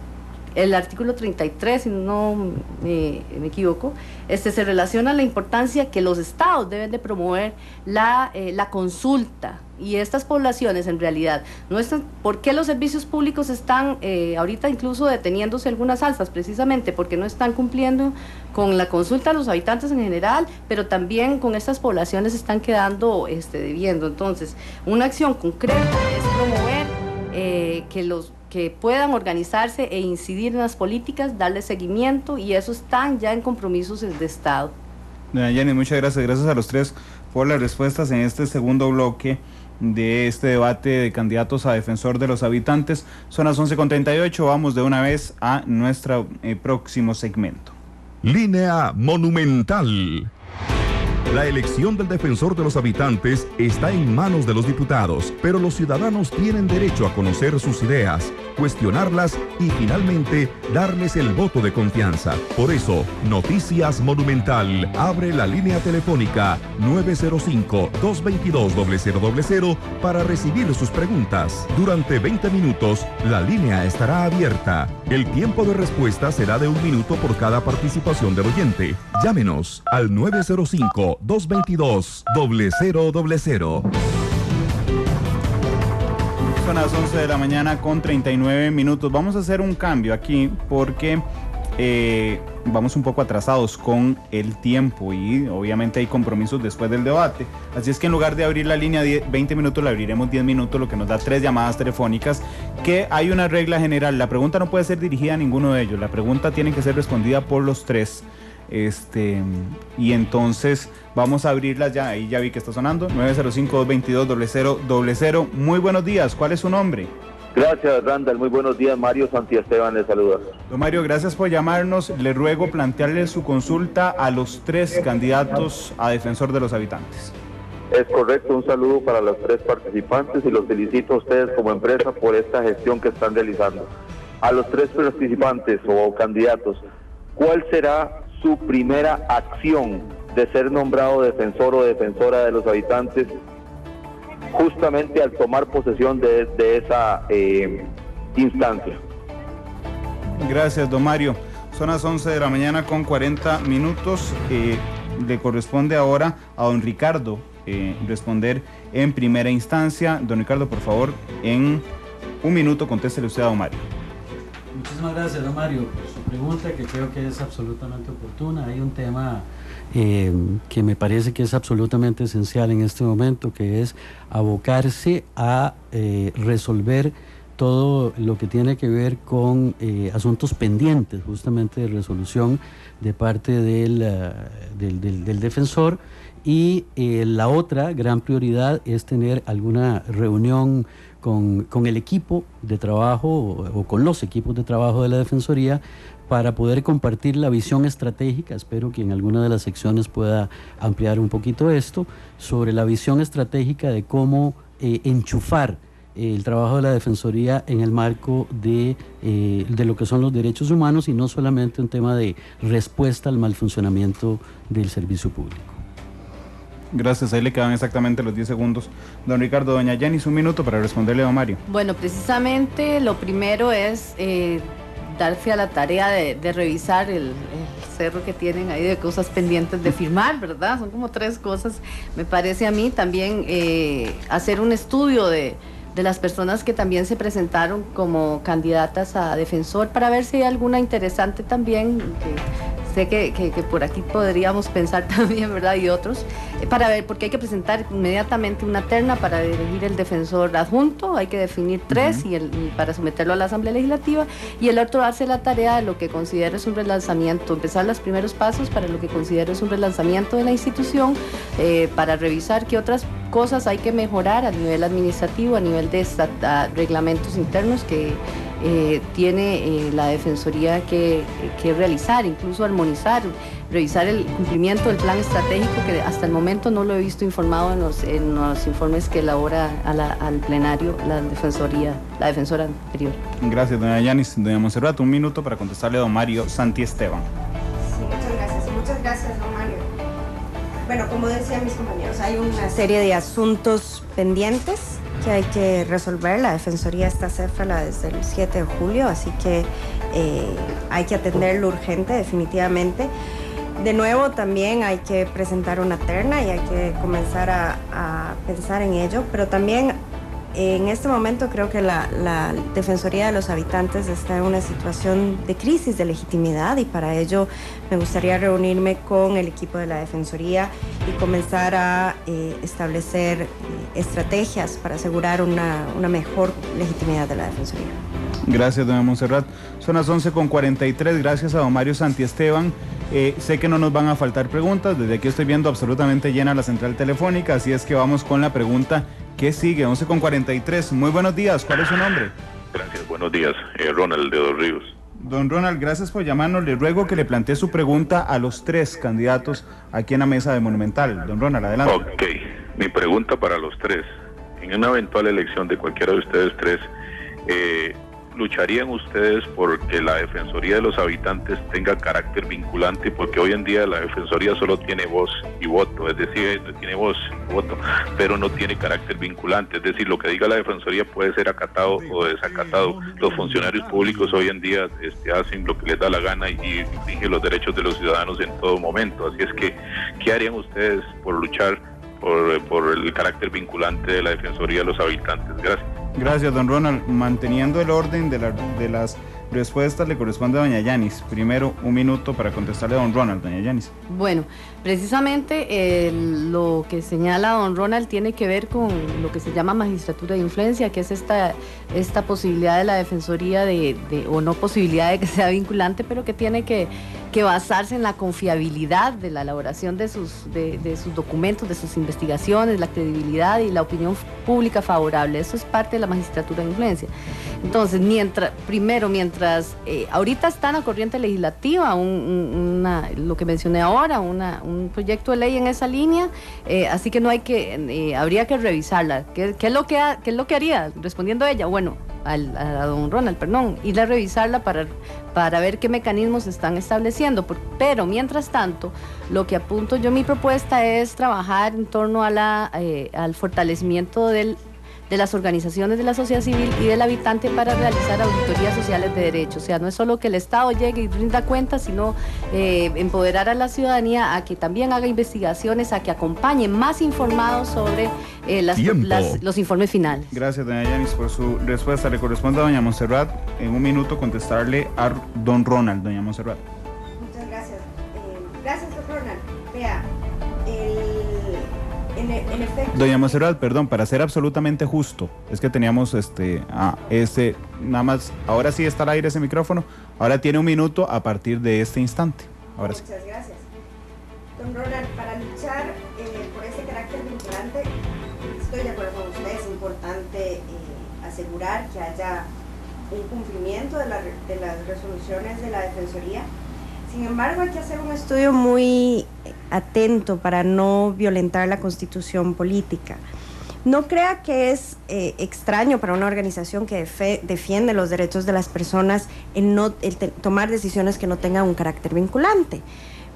artículo 33, si no me equivoco, se relaciona a la importancia que los estados deben de promover la consulta, y estas poblaciones en realidad no están. ¿Por qué los servicios públicos están ahorita incluso deteniéndose algunas alzas? Precisamente porque no están cumpliendo con la consulta a los habitantes en general, pero también con estas poblaciones están quedando debiendo. Entonces, una acción concreta es promover que puedan organizarse e incidir en las políticas, darle seguimiento, y eso están ya en compromisos de Estado. Doña Yanis, muchas gracias. Gracias a los 3 por las respuestas en este segundo bloque de este debate de candidatos a defensor de los habitantes. Son las 11:38, vamos de una vez a nuestro próximo segmento. Línea Monumental. La elección del defensor de los habitantes está en manos de los diputados, pero los ciudadanos tienen derecho a conocer sus ideas, cuestionarlas y finalmente darles el voto de confianza. Por eso, Noticias Monumental abre la línea telefónica 905-222-0000 para recibir sus preguntas. Durante 20 minutos, la línea estará abierta. El tiempo de respuesta será de 1 minuto por cada participación del oyente. Llámenos al 905-222-0000. Son las 11 de la mañana con 39 minutos. Vamos a hacer un cambio aquí porque vamos un poco atrasados con el tiempo y obviamente hay compromisos después del debate. Así es que en lugar de abrir la línea 20 minutos, la abriremos 10 minutos, lo que nos da 3 llamadas telefónicas, que hay una regla general. La pregunta no puede ser dirigida a ninguno de ellos. La pregunta tiene que ser respondida por los 3. Y entonces vamos a abrirlas ya. Ahí ya vi que está sonando. 905-222-0000. Muy buenos días. ¿Cuál es su nombre? Gracias, Randall. Muy buenos días. Mario Santiesteban le saluda. Don Mario, gracias por llamarnos. Le ruego plantearle su consulta a los 3 candidatos a defensor de los habitantes. Es correcto. Un saludo para los 3 participantes y los felicito a ustedes como empresa por esta gestión que están realizando. A los 3 participantes o candidatos, ¿cuál será su primera acción de ser nombrado defensor o defensora de los habitantes justamente al tomar posesión de esa instancia? Gracias, don Mario. Son las 11 de la mañana con 40 minutos. Le corresponde ahora a don Ricardo responder en primera instancia. Don Ricardo, por favor, en un minuto contéstele usted a don Mario. Muchísimas gracias, don Mario, por su pregunta, que creo que es absolutamente oportuna. Hay un tema que me parece que es absolutamente esencial en este momento, que es abocarse a resolver todo lo que tiene que ver con asuntos pendientes, justamente de resolución de parte del defensor. Y la otra gran prioridad es tener alguna reunión con el equipo de trabajo o con los equipos de trabajo de la Defensoría para poder compartir la visión estratégica. Espero que en alguna de las secciones pueda ampliar un poquito esto, sobre la visión estratégica de cómo enchufar el trabajo de la Defensoría en el marco de lo que son los derechos humanos y no solamente un tema de respuesta al mal funcionamiento del servicio público. Gracias, ahí le quedan exactamente los 10 segundos. Don Ricardo, doña Yanis, un minuto para responderle a don Mario. Bueno, precisamente lo primero es darse a la tarea de revisar el cerro que tienen ahí de cosas pendientes de firmar, ¿verdad? Son como 3 cosas, me parece a mí. También hacer un estudio de las personas que también se presentaron como candidatas a defensor para ver si hay alguna interesante también, sé que por aquí podríamos pensar también, ¿verdad? Y otros, para ver, porque hay que presentar inmediatamente una terna para elegir el defensor adjunto, hay que definir 3 y para someterlo a la Asamblea Legislativa, y el otro darse la tarea de lo que considero es un relanzamiento, empezar los primeros pasos para lo que considero es un relanzamiento de la institución, para revisar qué otras cosas hay que mejorar a nivel administrativo, a nivel de reglamentos internos que tiene la Defensoría que realizar, incluso armonizar, revisar el cumplimiento del plan estratégico, que hasta el momento no lo he visto informado en los informes que elabora al plenario la defensora anterior. Gracias, doña Yanis. Doña Monserrat, un minuto para contestarle a don Mario Santiesteban. Sí, muchas gracias. Muchas gracias, don Mario. Bueno, como decían mis compañeros, hay una serie de asuntos pendientes que hay que resolver. La Defensoría está céfala desde el 7 de julio, así que hay que atenderlo urgente, definitivamente. De nuevo, también hay que presentar una terna y hay que comenzar a pensar en ello, pero también en este momento creo que la Defensoría de los Habitantes está en una situación de crisis de legitimidad, y para ello me gustaría reunirme con el equipo de la Defensoría y comenzar a establecer estrategias para asegurar una mejor legitimidad de la Defensoría. Gracias, doña Monserrat. Son las 11:43. Gracias a don Mario Santiesteban. Sé que no nos van a faltar preguntas. Desde aquí estoy viendo absolutamente llena la central telefónica, así es que vamos con la pregunta que sigue. 11:43. Muy buenos días. ¿Cuál es su nombre? Gracias, buenos días. Ronald de Dos Ríos. Don Ronald, gracias por llamarnos. Le ruego que le plantee su pregunta a los 3 candidatos aquí en la mesa de Monumental. Don Ronald, adelante. Ok, mi pregunta para los 3. En una eventual elección de cualquiera de ustedes 3, ¿lucharían ustedes por que la Defensoría de los Habitantes tenga carácter vinculante? Porque hoy en día la Defensoría solo tiene voz y voto, es decir, tiene voz y voto, pero no tiene carácter vinculante, es decir, lo que diga la Defensoría puede ser acatado o desacatado. Los funcionarios públicos hoy en día hacen lo que les da la gana y infringen los derechos de los ciudadanos en todo momento, así es que, ¿qué harían ustedes por luchar por el carácter vinculante de la Defensoría de los Habitantes? Gracias. Gracias, don Ronald. Manteniendo el orden de las respuesta le corresponde a doña Yanis. Primero, 1 minuto para contestarle a don Ronald, doña Yanis. Bueno, precisamente lo que señala don Ronald tiene que ver con lo que se llama magistratura de influencia, que es esta posibilidad de la Defensoría o no posibilidad de que sea vinculante, pero que tiene que basarse en la confiabilidad de la elaboración de sus documentos, de sus investigaciones, la credibilidad y la opinión pública favorable. Eso es parte de la magistratura de influencia. Entonces, mientras ahorita está en la corriente legislativa lo que mencioné ahora, un proyecto de ley en esa línea, así que habría que revisarla. ¿Qué es lo que haría? Respondiendo a ella, bueno, a don Ronald, ir a revisarla para ver qué mecanismos se están estableciendo. Pero mientras tanto, lo que apunto yo, mi propuesta es trabajar en torno al fortalecimiento de las organizaciones de la sociedad civil y del habitante para realizar auditorías sociales de derechos. O sea, no es solo que el Estado llegue y rinda cuentas, sino empoderar a la ciudadanía a que también haga investigaciones, a que acompañe más informados sobre los informes finales. Gracias, doña Yanis, por su respuesta. Le corresponde a doña Montserrat en 1 minuto contestarle a don Ronald. Doña Montserrat. Muchas gracias. Gracias, don Ronald. Vea, en efecto... Doña Montserrat, perdón, para ser absolutamente justo, es que teníamos nada más, ahora sí está al aire ese micrófono, ahora tiene 1 minuto a partir de este instante. Ahora sí. Muchas gracias. Don Ronald, para luchar por ese carácter vinculante, estoy de acuerdo con usted, es importante asegurar que haya un cumplimiento de las resoluciones de la Defensoría. Sin embargo, hay que hacer un estudio muy atento para no violentar la Constitución política. No crea que es extraño para una organización que defiende los derechos de las personas el tomar decisiones que no tengan un carácter vinculante.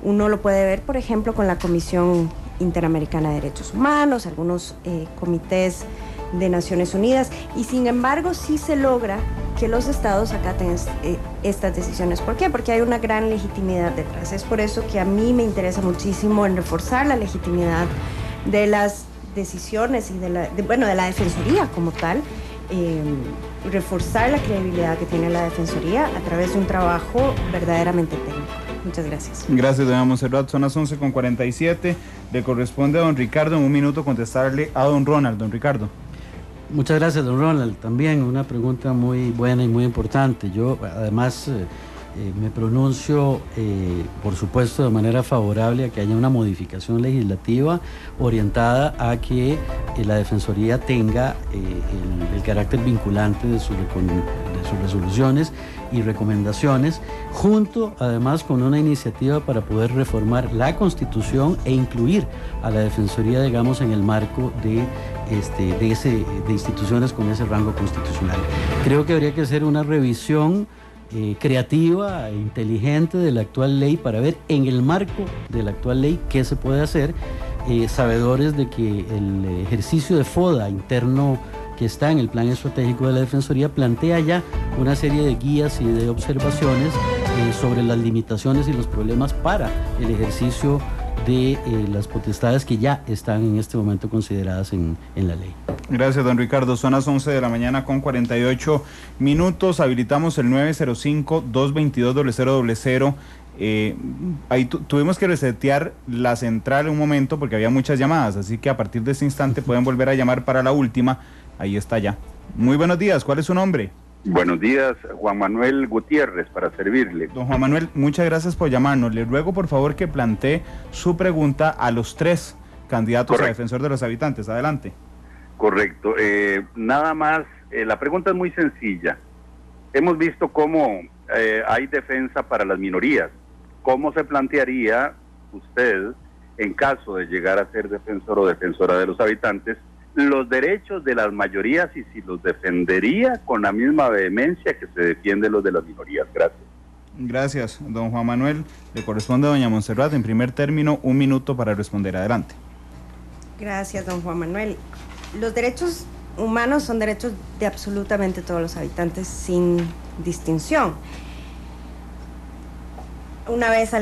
Uno lo puede ver, por ejemplo, con la Comisión Interamericana de Derechos Humanos, algunos comités de Naciones Unidas, y sin embargo sí se logra que los estados acaten estas decisiones. ¿Por qué? Porque hay una gran legitimidad detrás. Es por eso que a mí me interesa muchísimo en reforzar la legitimidad de las decisiones y de la Defensoría como tal, reforzar la credibilidad que tiene la Defensoría a través de un trabajo verdaderamente técnico. Muchas gracias. Gracias, doña Montserrat. Son las 11:47. Le corresponde a don Ricardo en 1 minuto contestarle a don Ronald. Don Ricardo. Muchas gracias, don Ronald. También una pregunta muy buena y muy importante. Yo, además, me pronuncio, por supuesto, de manera favorable a que haya una modificación legislativa orientada a que la Defensoría tenga el carácter vinculante de sus resoluciones y recomendaciones, junto además con una iniciativa para poder reformar la Constitución e incluir a la Defensoría, digamos, en el marco de instituciones con ese rango constitucional. Creo que habría que hacer una revisión creativa e inteligente de la actual ley para ver en el marco de la actual ley qué se puede hacer, sabedores de que el ejercicio de FODA interno que está en el plan estratégico de la Defensoría plantea ya una serie de guías y de observaciones sobre las limitaciones y los problemas para el ejercicio de las potestades que ya están en este momento consideradas en la ley. Gracias, don Ricardo. Son las 11:48 a.m. Habilitamos el 905-222-0000. Ahí tuvimos que resetear la central un momento porque había muchas llamadas, así que a partir de este instante pueden volver a llamar para la última. Ahí está ya. Muy buenos días, ¿cuál es su nombre? Buenos días, Juan Manuel Gutiérrez, para servirle. Don Juan Manuel, muchas gracias por llamarnos. Le ruego por favor que plantee su pregunta a los 3 candidatos a defensor de los habitantes. Adelante. Correcto. Nada más, la pregunta es muy sencilla. Hemos visto cómo hay defensa para las minorías. ¿Cómo se plantearía usted, en caso de llegar a ser defensor o defensora de los habitantes, los derechos de las mayorías y si los defendería con la misma vehemencia que se defiende los de las minorías? Gracias. Gracias, don Juan Manuel. Le corresponde a doña Montserrat, en primer término, 1 minuto para responder. Adelante. Gracias, don Juan Manuel. Los derechos humanos son derechos de absolutamente todos los habitantes sin distinción. Una vez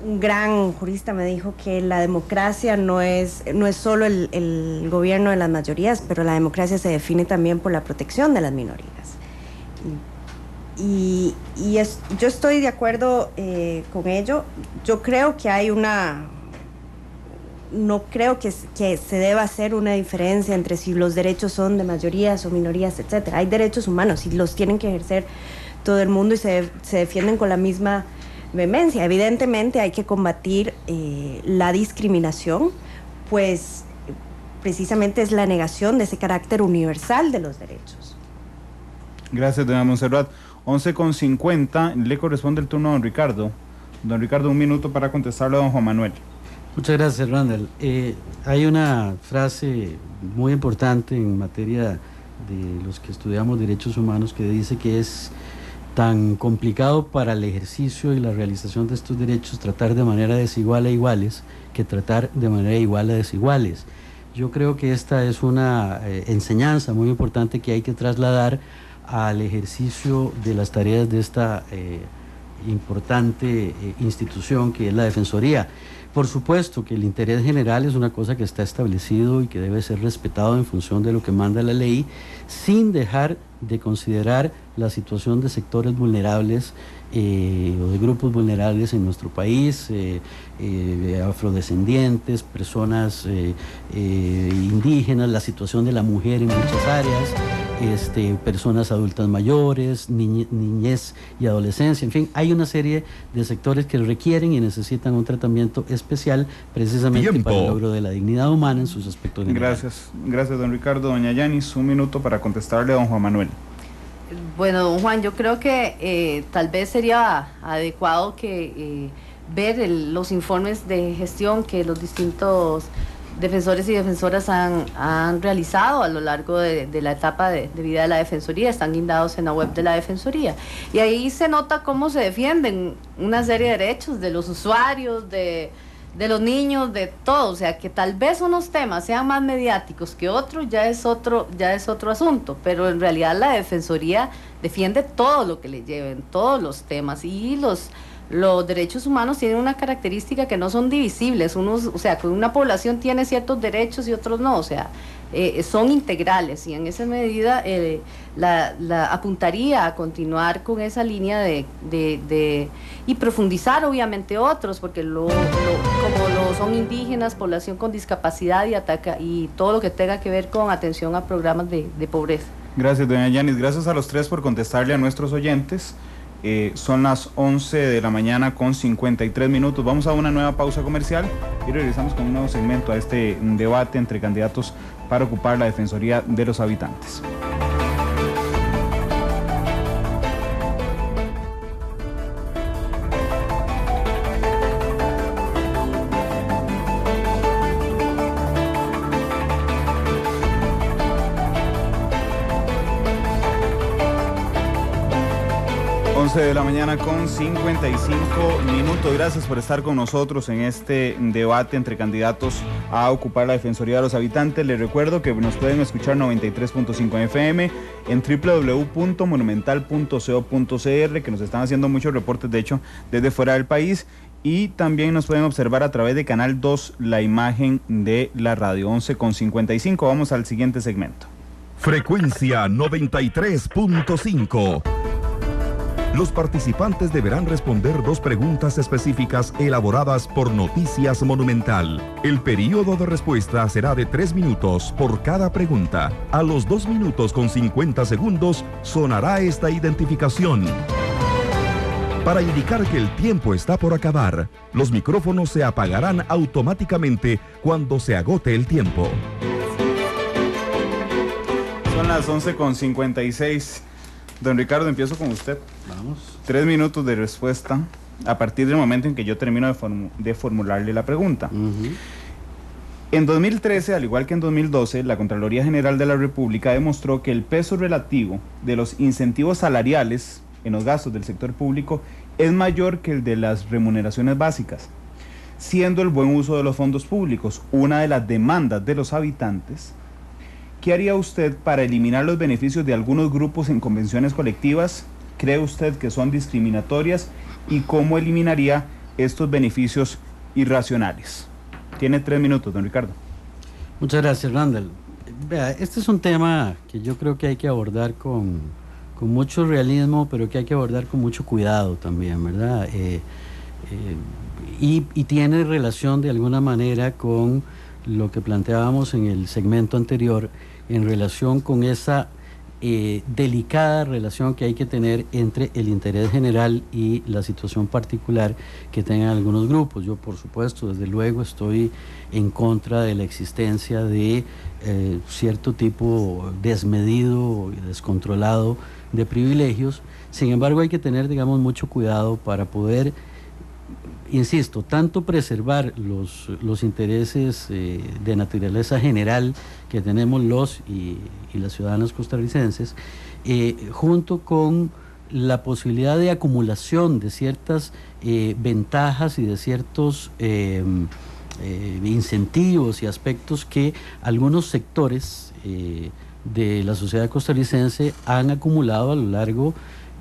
un gran jurista me dijo que la democracia no es solo el gobierno de las mayorías, pero la democracia se define también por la protección de las minorías. yo estoy de acuerdo con ello. Yo creo que hay no creo que se deba hacer una diferencia entre si los derechos son de mayorías o minorías, etcétera. Hay derechos humanos y los tienen que ejercer todo el mundo y se defienden con la misma vehemencia. Evidentemente hay que combatir la discriminación, pues precisamente es la negación de ese carácter universal de los derechos. Gracias, doña Montserrat. 11:50, le corresponde el turno a don Ricardo. Don Ricardo, 1 minuto para contestarle a don Juan Manuel. Muchas gracias, Randall. Hay una frase muy importante en materia de los que estudiamos derechos humanos que dice que es tan complicado para el ejercicio y la realización de estos derechos tratar de manera desigual a iguales que tratar de manera igual a desiguales. Yo creo que esta es una enseñanza muy importante que hay que trasladar al ejercicio de las tareas de esta importante institución que es la Defensoría. Por supuesto que el interés general es una cosa que está establecido y que debe ser respetado en función de lo que manda la ley, sin dejar de considerar la situación de sectores vulnerables o de grupos vulnerables en nuestro país, afrodescendientes, personas indígenas, la situación de la mujer en muchas áreas, personas adultas mayores, niñez y adolescencia, en fin, hay una serie de sectores que requieren y necesitan un tratamiento especial precisamente para el logro de la dignidad humana en sus aspectos generales. Gracias don Ricardo. Doña Yanis, 1 minuto para contestarle a don Juan Manuel. Bueno, don Juan, yo creo que tal vez sería adecuado que ver los informes de gestión que los distintos defensores y defensoras han realizado a lo largo de la etapa de vida de la Defensoría. Están guindados en la web de la Defensoría y ahí se nota cómo se defienden una serie de derechos de los usuarios, de los niños, de todo. O sea, que tal vez unos temas sean más mediáticos que otros ya es otro asunto, pero en realidad la Defensoría defiende todo lo que le lleven, todos los temas, y los derechos humanos tienen una característica que no son divisibles. O sea, que una población tiene ciertos derechos y otros no, o sea, son integrales, y en esa medida la apuntaría a continuar con esa línea y profundizar obviamente otros, porque como lo son indígenas, población con discapacidad y todo lo que tenga que ver con atención a programas de pobreza. Gracias, doña Yanis. Gracias a los tres por contestarle a nuestros oyentes. Son las 11 de la mañana con 53 minutos. Vamos a una nueva pausa comercial y regresamos con un nuevo segmento a este debate entre candidatos para ocupar la Defensoría de los Habitantes. De la mañana con 55 minutos. Gracias por estar con nosotros en este debate entre candidatos a ocupar la Defensoría de los Habitantes. Les recuerdo que nos pueden escuchar 93.5 FM en www.monumental.co.cr, que nos están haciendo muchos reportes, de hecho, desde fuera del país, y también nos pueden observar a través de Canal 2, la imagen de la radio. 11:55. Vamos al siguiente segmento. Frecuencia 93.5. Los participantes deberán responder 2 preguntas específicas elaboradas por Noticias Monumental. El periodo de respuesta será de 3 minutos por cada pregunta. A los 2 minutos con 50 segundos sonará esta identificación. Para indicar que el tiempo está por acabar, los micrófonos se apagarán automáticamente cuando se agote el tiempo. Son las 11:56. Don Ricardo, empiezo con usted. Vamos. 3 minutos de respuesta a partir del momento en que yo termino de formularle la pregunta. En 2013, al igual que en 2012, la Contraloría General de la República demostró que el peso relativo de los incentivos salariales en los gastos del sector público es mayor que el de las remuneraciones básicas, siendo el buen uso de los fondos públicos una de las demandas de los habitantes. ¿Qué haría usted para eliminar los beneficios de algunos grupos en convenciones colectivas? ¿Cree usted que son discriminatorias? ¿Y cómo eliminaría estos beneficios irracionales? Tiene 3 minutos, don Ricardo. Muchas gracias, Randall. Vea, este es un tema que yo creo que hay que abordar con mucho realismo, pero que hay que abordar con mucho cuidado también, ¿verdad? Y tiene relación de alguna manera con lo que planteábamos en el segmento anterior, en relación con esa delicada relación que hay que tener entre el interés general y la situación particular que tengan algunos grupos. Yo, por supuesto, desde luego estoy en contra de la existencia de cierto tipo desmedido y descontrolado de privilegios. Sin embargo, hay que tener, digamos, mucho cuidado para poder, insisto, tanto preservar los intereses de naturaleza general que tenemos los y las ciudadanas costarricenses, junto con la posibilidad de acumulación de ciertas ventajas y de ciertos incentivos y aspectos que algunos sectores de la sociedad costarricense han acumulado a lo largo,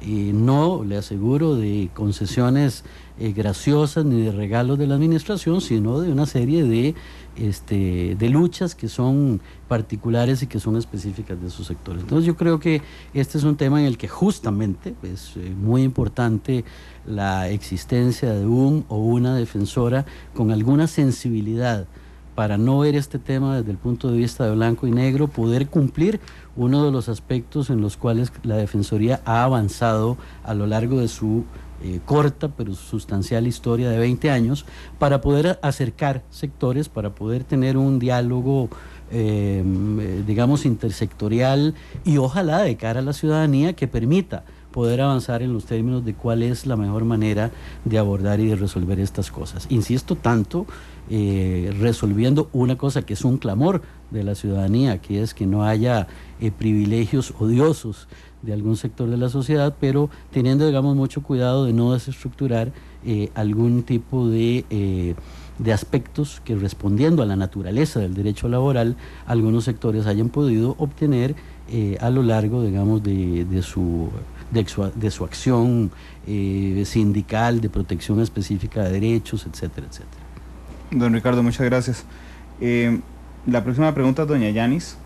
no le aseguro de concesiones graciosas ni de regalos de la administración, sino de una serie de luchas que son particulares y que son específicas de sus sectores. Entonces yo creo que este es un tema en el que justamente es muy importante la existencia de un o una defensora con alguna sensibilidad para no ver este tema desde el punto de vista de blanco y negro, poder cumplir uno de los aspectos en los cuales la Defensoría ha avanzado a lo largo de su corta pero sustancial historia de 20 años, para poder acercar sectores, para poder tener un diálogo digamos intersectorial y ojalá de cara a la ciudadanía que permita poder avanzar en los términos de cuál es la mejor manera de abordar y de resolver estas cosas. Insisto tanto, resolviendo una cosa que es un clamor de la ciudadanía, que es que no haya privilegios odiosos de algún sector de la sociedad, pero teniendo, digamos, mucho cuidado de no desestructurar algún tipo de aspectos que, respondiendo a la naturaleza del derecho laboral, algunos sectores hayan podido obtener a lo largo, digamos, de su acción sindical, de protección específica de derechos, etcétera, etcétera. Don Ricardo, muchas gracias. La próxima pregunta es doña Yanis.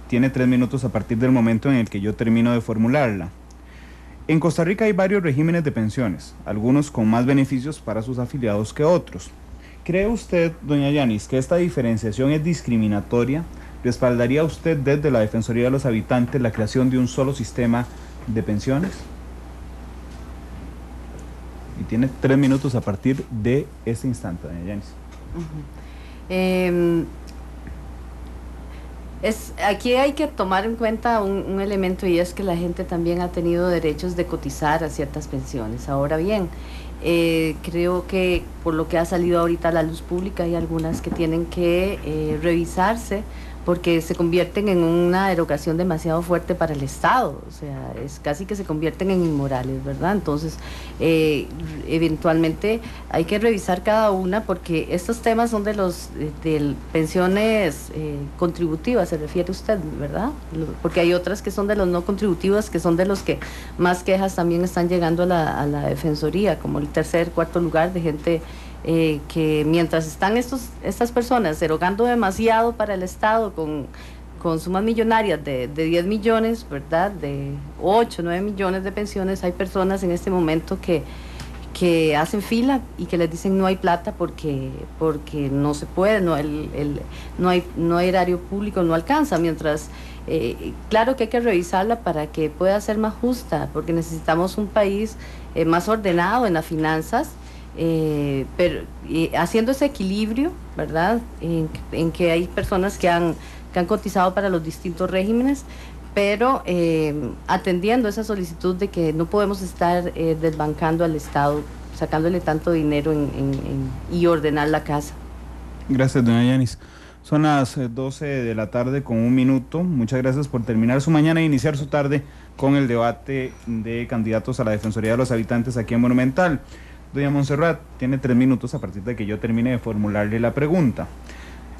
Tiene 3 minutos a partir del momento en el que yo termino de formularla. En Costa Rica hay varios regímenes de pensiones, algunos con más beneficios para sus afiliados que otros. ¿Cree usted, doña Yanis, que esta diferenciación es discriminatoria? ¿Respaldaría usted desde la Defensoría de los Habitantes la creación de un solo sistema de pensiones? Y tiene 3 minutos a partir de este instante, doña Yanis. Aquí hay que tomar en cuenta un elemento, y es que la gente también ha tenido derechos de cotizar a ciertas pensiones. Ahora bien, creo que por lo que ha salido ahorita a la luz pública hay algunas que tienen que revisarse, porque se convierten en una erogación demasiado fuerte para el Estado, o sea, es casi que se convierten en inmorales, ¿verdad? Entonces, eventualmente hay que revisar cada una, porque estos temas son de pensiones contributivas, se refiere usted, ¿verdad? Porque hay otras que son de los no contributivas, que son de los que más quejas también están llegando a la Defensoría, como el 3er, 4 lugar de gente que mientras están estas personas erogando demasiado para el Estado con sumas millonarias de 10 millones, ¿verdad? De 8, 9 millones de pensiones, hay personas en este momento que hacen fila y que les dicen no hay plata porque no se puede, no hay erario público, no alcanza, mientras claro que hay que revisarla para que pueda ser más justa, porque necesitamos un país más ordenado en las finanzas, pero haciendo ese equilibrio, ¿verdad? En que hay personas que han cotizado para los distintos regímenes, pero atendiendo esa solicitud de que no podemos estar desbancando al Estado, sacándole tanto dinero y ordenar la casa. Gracias, doña Yanis. Son las 12 de la tarde con 1 minuto. Muchas gracias por terminar su mañana e iniciar su tarde con el debate de candidatos a la Defensoría de los Habitantes aquí en Monumental. Doña Montserrat, tiene 3 minutos a partir de que yo termine de formularle la pregunta.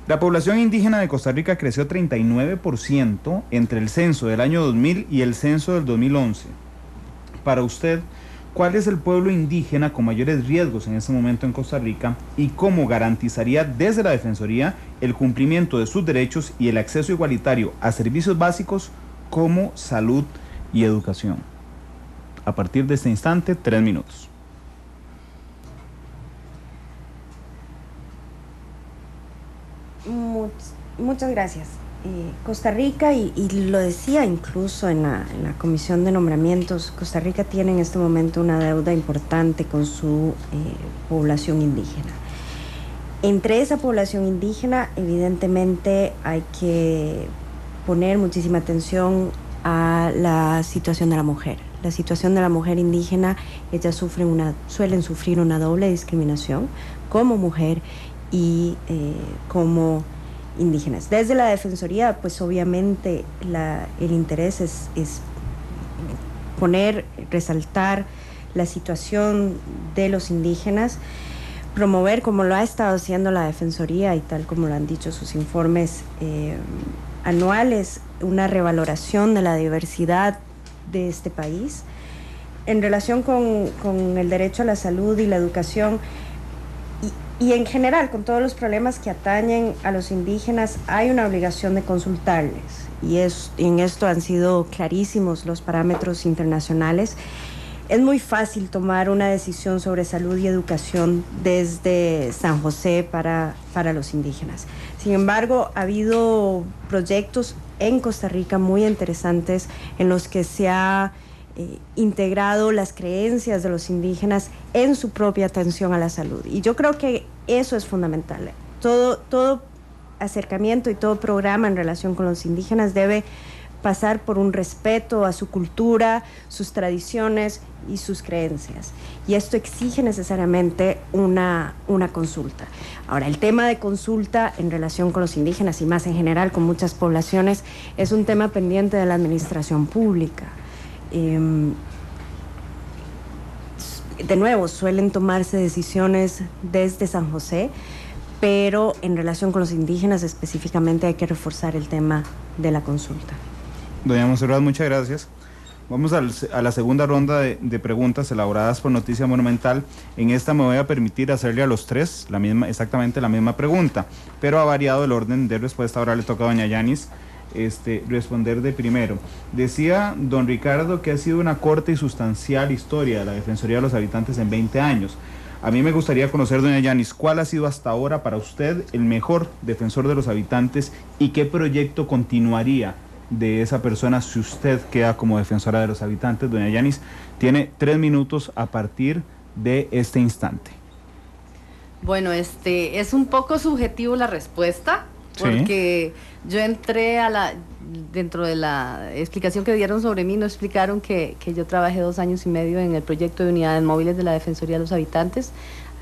La población indígena de Costa Rica creció 39% entre el censo del año 2000 y el censo del 2011. Para usted, ¿cuál es el pueblo indígena con mayores riesgos en este momento en Costa Rica y cómo garantizaría desde la Defensoría el cumplimiento de sus derechos y el acceso igualitario a servicios básicos como salud y educación. A partir de este instante, 3 minutos. Muchas gracias. Costa Rica, y lo decía incluso en la Comisión de Nombramientos, Costa Rica tiene en este momento una deuda importante con su población indígena. Entre esa población indígena, evidentemente, hay que poner muchísima atención a la situación de la mujer. La situación de la mujer indígena, ellas suelen sufrir una doble discriminación como mujer y como indígenas. Desde la Defensoría, pues obviamente el interés es resaltar la situación de los indígenas, promover, como lo ha estado haciendo la Defensoría y tal como lo han dicho sus informes anuales, una revaloración de la diversidad de este país. En relación con el derecho a la salud y la educación, y en general con todos los problemas que atañen a los indígenas, hay una obligación de consultarles, y en esto han sido clarísimos los parámetros internacionales. Es muy fácil tomar una decisión sobre salud y educación desde San José para los indígenas. Sin embargo, ha habido proyectos en Costa Rica muy interesantes en los que se ha integrado las creencias de los indígenas en su propia atención a la salud. Y yo creo que eso es fundamental. Todo acercamiento y todo programa en relación con los indígenas debe pasar por un respeto a su cultura, sus tradiciones y sus creencias. Y esto exige necesariamente una consulta. Ahora, el tema de consulta en relación con los indígenas y más en general con muchas poblaciones es un tema pendiente de la administración pública. De nuevo, suelen tomarse decisiones desde San José, pero en relación con los indígenas específicamente hay que reforzar el tema de la consulta. Doña Montserrat, muchas gracias. Vamos a la segunda ronda de preguntas elaboradas por Noticia Monumental. En esta me voy a permitir hacerle a los tres exactamente la misma pregunta, pero ha variado el orden de respuesta. Ahora le toca a doña Yanis responder de primero. Decía don Ricardo que ha sido una corta y sustancial historia de la Defensoría de los Habitantes en 20 años. A mí me gustaría conocer, doña Yanis, ¿cuál ha sido hasta ahora para usted el mejor defensor de los habitantes y qué proyecto continuaría de esa persona si usted queda como defensora de los habitantes? Doña Yanis tiene 3 minutos a partir de este instante. Bueno, es un poco subjetivo la respuesta, porque yo entré dentro de la explicación que dieron sobre mí, no explicaron que yo trabajé 2 años y medio en el proyecto de unidades móviles de la Defensoría de los Habitantes,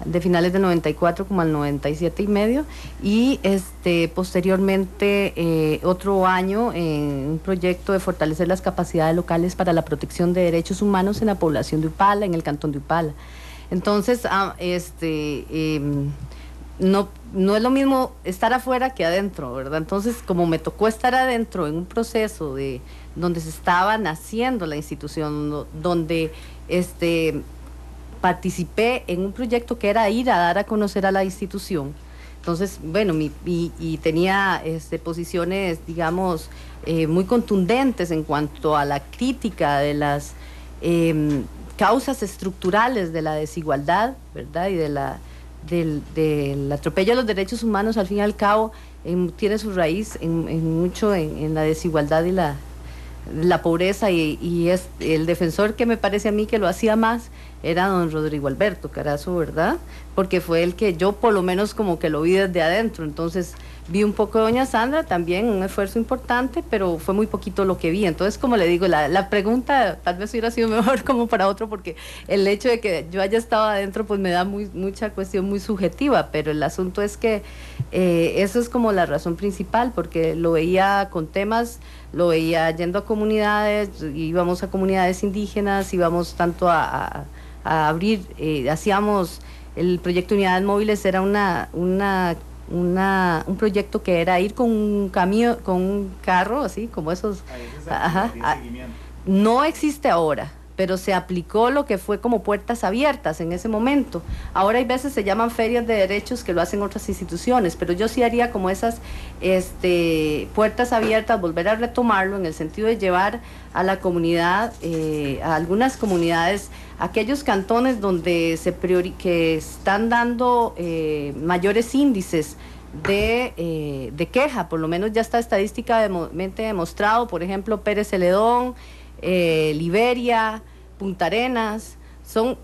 de finales del 94 como al 97 y medio, y posteriormente otro año en un proyecto de fortalecer las capacidades locales para la protección de derechos humanos en la población de Upala, en el cantón de Upala. Entonces, no es lo mismo estar afuera que adentro, ¿verdad? Entonces, como me tocó estar adentro en un proceso donde se estaba naciendo la institución, donde participé en un proyecto que era ir a dar a conocer a la institución. Entonces, bueno, y tenía posiciones, digamos, muy contundentes en cuanto a la crítica de las causas estructurales de la desigualdad, ¿verdad? Y del atropello a los derechos humanos, al fin y al cabo, tiene su raíz mucho en la desigualdad y la pobreza, y es el defensor que me parece a mí que lo hacía más era don Rodrigo Alberto Carazo, ¿verdad? Porque fue el que yo por lo menos como que lo vi desde adentro. Entonces vi un poco de doña Sandra, también un esfuerzo importante, pero fue muy poquito lo que vi. Entonces, como le digo, la pregunta tal vez hubiera sido mejor como para otro, porque el hecho de que yo haya estado adentro pues me da mucha cuestión muy subjetiva, pero el asunto es que eso es como la razón principal, porque lo veía con temas, lo veía yendo a comunidades, íbamos a comunidades indígenas, íbamos tanto a abrir, hacíamos el proyecto de unidades móviles, era un proyecto que era ir con un camión, con un carro, así como esos. No existe ahora, pero se aplicó lo que fue como puertas abiertas en ese momento. Ahora hay veces se llaman ferias de derechos que lo hacen otras instituciones, pero yo sí haría como esas puertas abiertas, volver a retomarlo en el sentido de llevar a la comunidad, a algunas comunidades, aquellos cantones donde que están dando mayores índices de queja, por lo menos ya está estadísticamente demostrado, por ejemplo, Pérez Celedón, Liberia, Punta Arenas.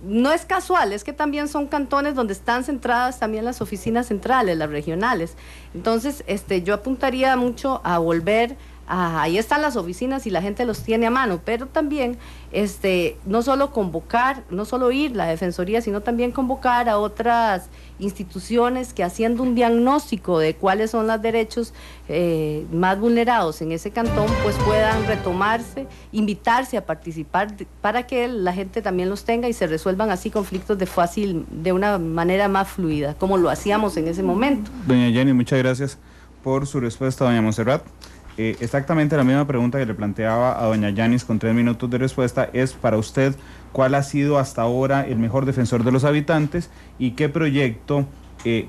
No es casual, es que también son cantones donde están centradas también las oficinas centrales, las regionales. Entonces, yo apuntaría mucho a volver ahí están las oficinas y la gente los tiene a mano, pero también no solo convocar, no solo ir la Defensoría, sino también convocar a otras instituciones que, haciendo un diagnóstico de cuáles son los derechos más vulnerados en ese cantón, pues puedan retomarse, invitarse a participar para que la gente también los tenga y se resuelvan así conflictos de una manera más fluida, como lo hacíamos en ese momento. Doña Jenny, muchas gracias por su respuesta, doña Montserrat. Exactamente la misma pregunta que le planteaba a doña Yanis con 3 minutos de respuesta es para usted: ¿cuál ha sido hasta ahora el mejor defensor de los habitantes y qué proyecto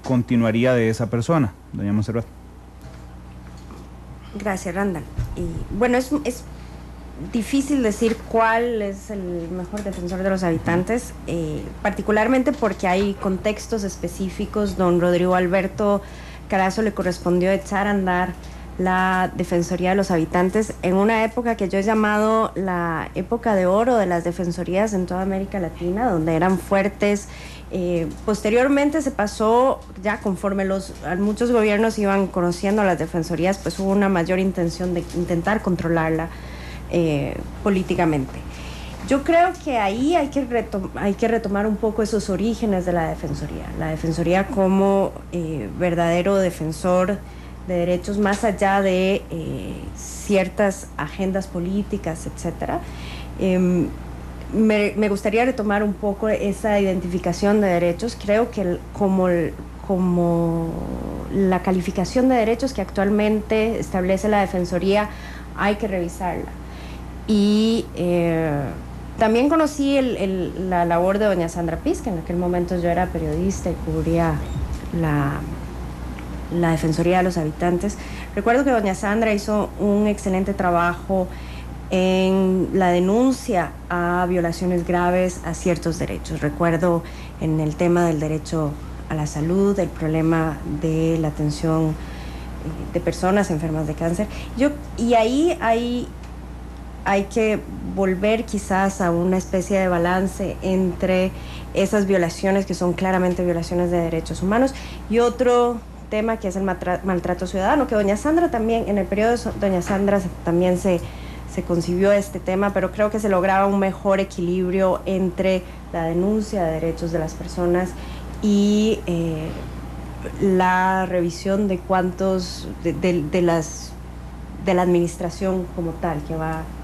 continuaría de esa persona? Doña Montserrat. Gracias, Randall. Bueno, es difícil decir cuál es el mejor defensor de los habitantes, particularmente porque hay contextos específicos. Don Rodrigo Alberto Carazo le correspondió echar a andar la Defensoría de los Habitantes en una época que yo he llamado la época de oro de las defensorías en toda América Latina, donde eran fuertes. Posteriormente se pasó, ya conforme muchos gobiernos iban conociendo las defensorías, pues hubo una mayor intención de intentar controlarla políticamente. Yo creo que ahí hay que retomar un poco esos orígenes de la Defensoría como verdadero defensor de derechos más allá de ciertas agendas políticas, etcétera. Me gustaría retomar un poco esa identificación de derechos. Creo que como la calificación de derechos que actualmente establece la Defensoría hay que revisarla. Y también conocí la labor de doña Sandra Pizca. En aquel momento yo era periodista y cubría la Defensoría de los Habitantes. Recuerdo que doña Sandra hizo un excelente trabajo en la denuncia a violaciones graves a ciertos derechos. Recuerdo en el tema del derecho a la salud, el problema de la atención de personas enfermas de cáncer. Y ahí hay que volver quizás a una especie de balance entre esas violaciones que son claramente violaciones de derechos humanos y otro tema que es el maltrato ciudadano, que doña Sandra también, en el periodo de doña Sandra también se concibió este tema, pero creo que se lograba un mejor equilibrio entre la denuncia de derechos de las personas y la revisión de de la administración como tal, que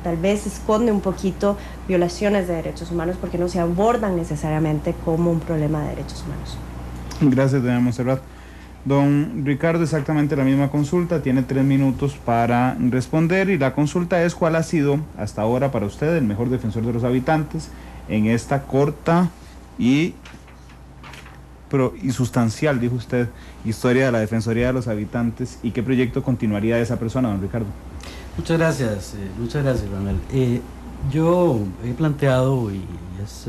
tal vez esconde un poquito violaciones de derechos humanos porque no se abordan necesariamente como un problema de derechos humanos. Gracias, doña Montserrat. Don Ricardo, exactamente la misma consulta, tiene 3 minutos para responder y la consulta es: ¿cuál ha sido hasta ahora para usted el mejor defensor de los habitantes en esta corta y sustancial, dijo usted, historia de la Defensoría de los Habitantes, y qué proyecto continuaría de esa persona, don Ricardo? Muchas gracias, Manuel. Yo he planteado, y es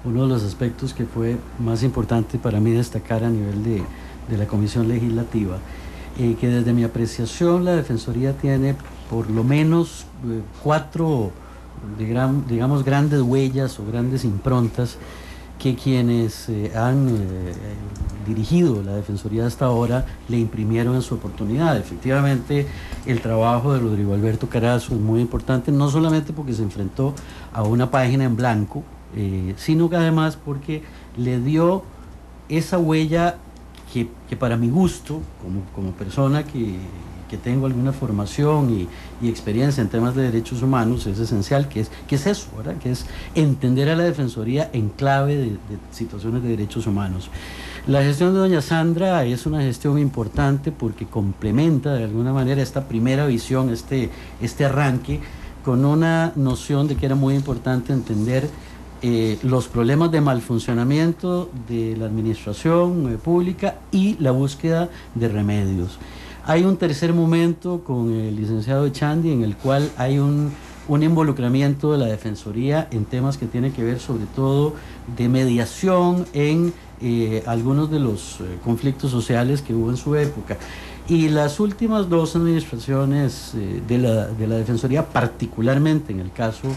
uno de los aspectos que fue más importante para mí destacar a nivel de la Comisión Legislativa, que desde mi apreciación la Defensoría tiene por lo menos 4, digamos, grandes huellas o grandes improntas que quienes han dirigido la Defensoría hasta ahora le imprimieron en su oportunidad. Efectivamente, el trabajo de Rodrigo Alberto Carazo es muy importante, no solamente porque se enfrentó a una página en blanco, sino que además porque le dio esa huella que para mi gusto, como persona que tengo alguna formación y experiencia en temas de derechos humanos, es esencial, que es eso, ¿verdad? Que es entender a la Defensoría en clave de situaciones de derechos humanos. La gestión de doña Sandra es una gestión importante porque complementa de alguna manera esta primera visión, este arranque con una noción de que era muy importante entender los problemas de malfuncionamiento de la administración pública y la búsqueda de remedios. Hay un tercer momento con el licenciado Echandi en el cual hay un involucramiento de la Defensoría en temas que tienen que ver sobre todo de mediación en algunos de los conflictos sociales que hubo en su época. Y las últimas dos administraciones de la Defensoría, particularmente en el caso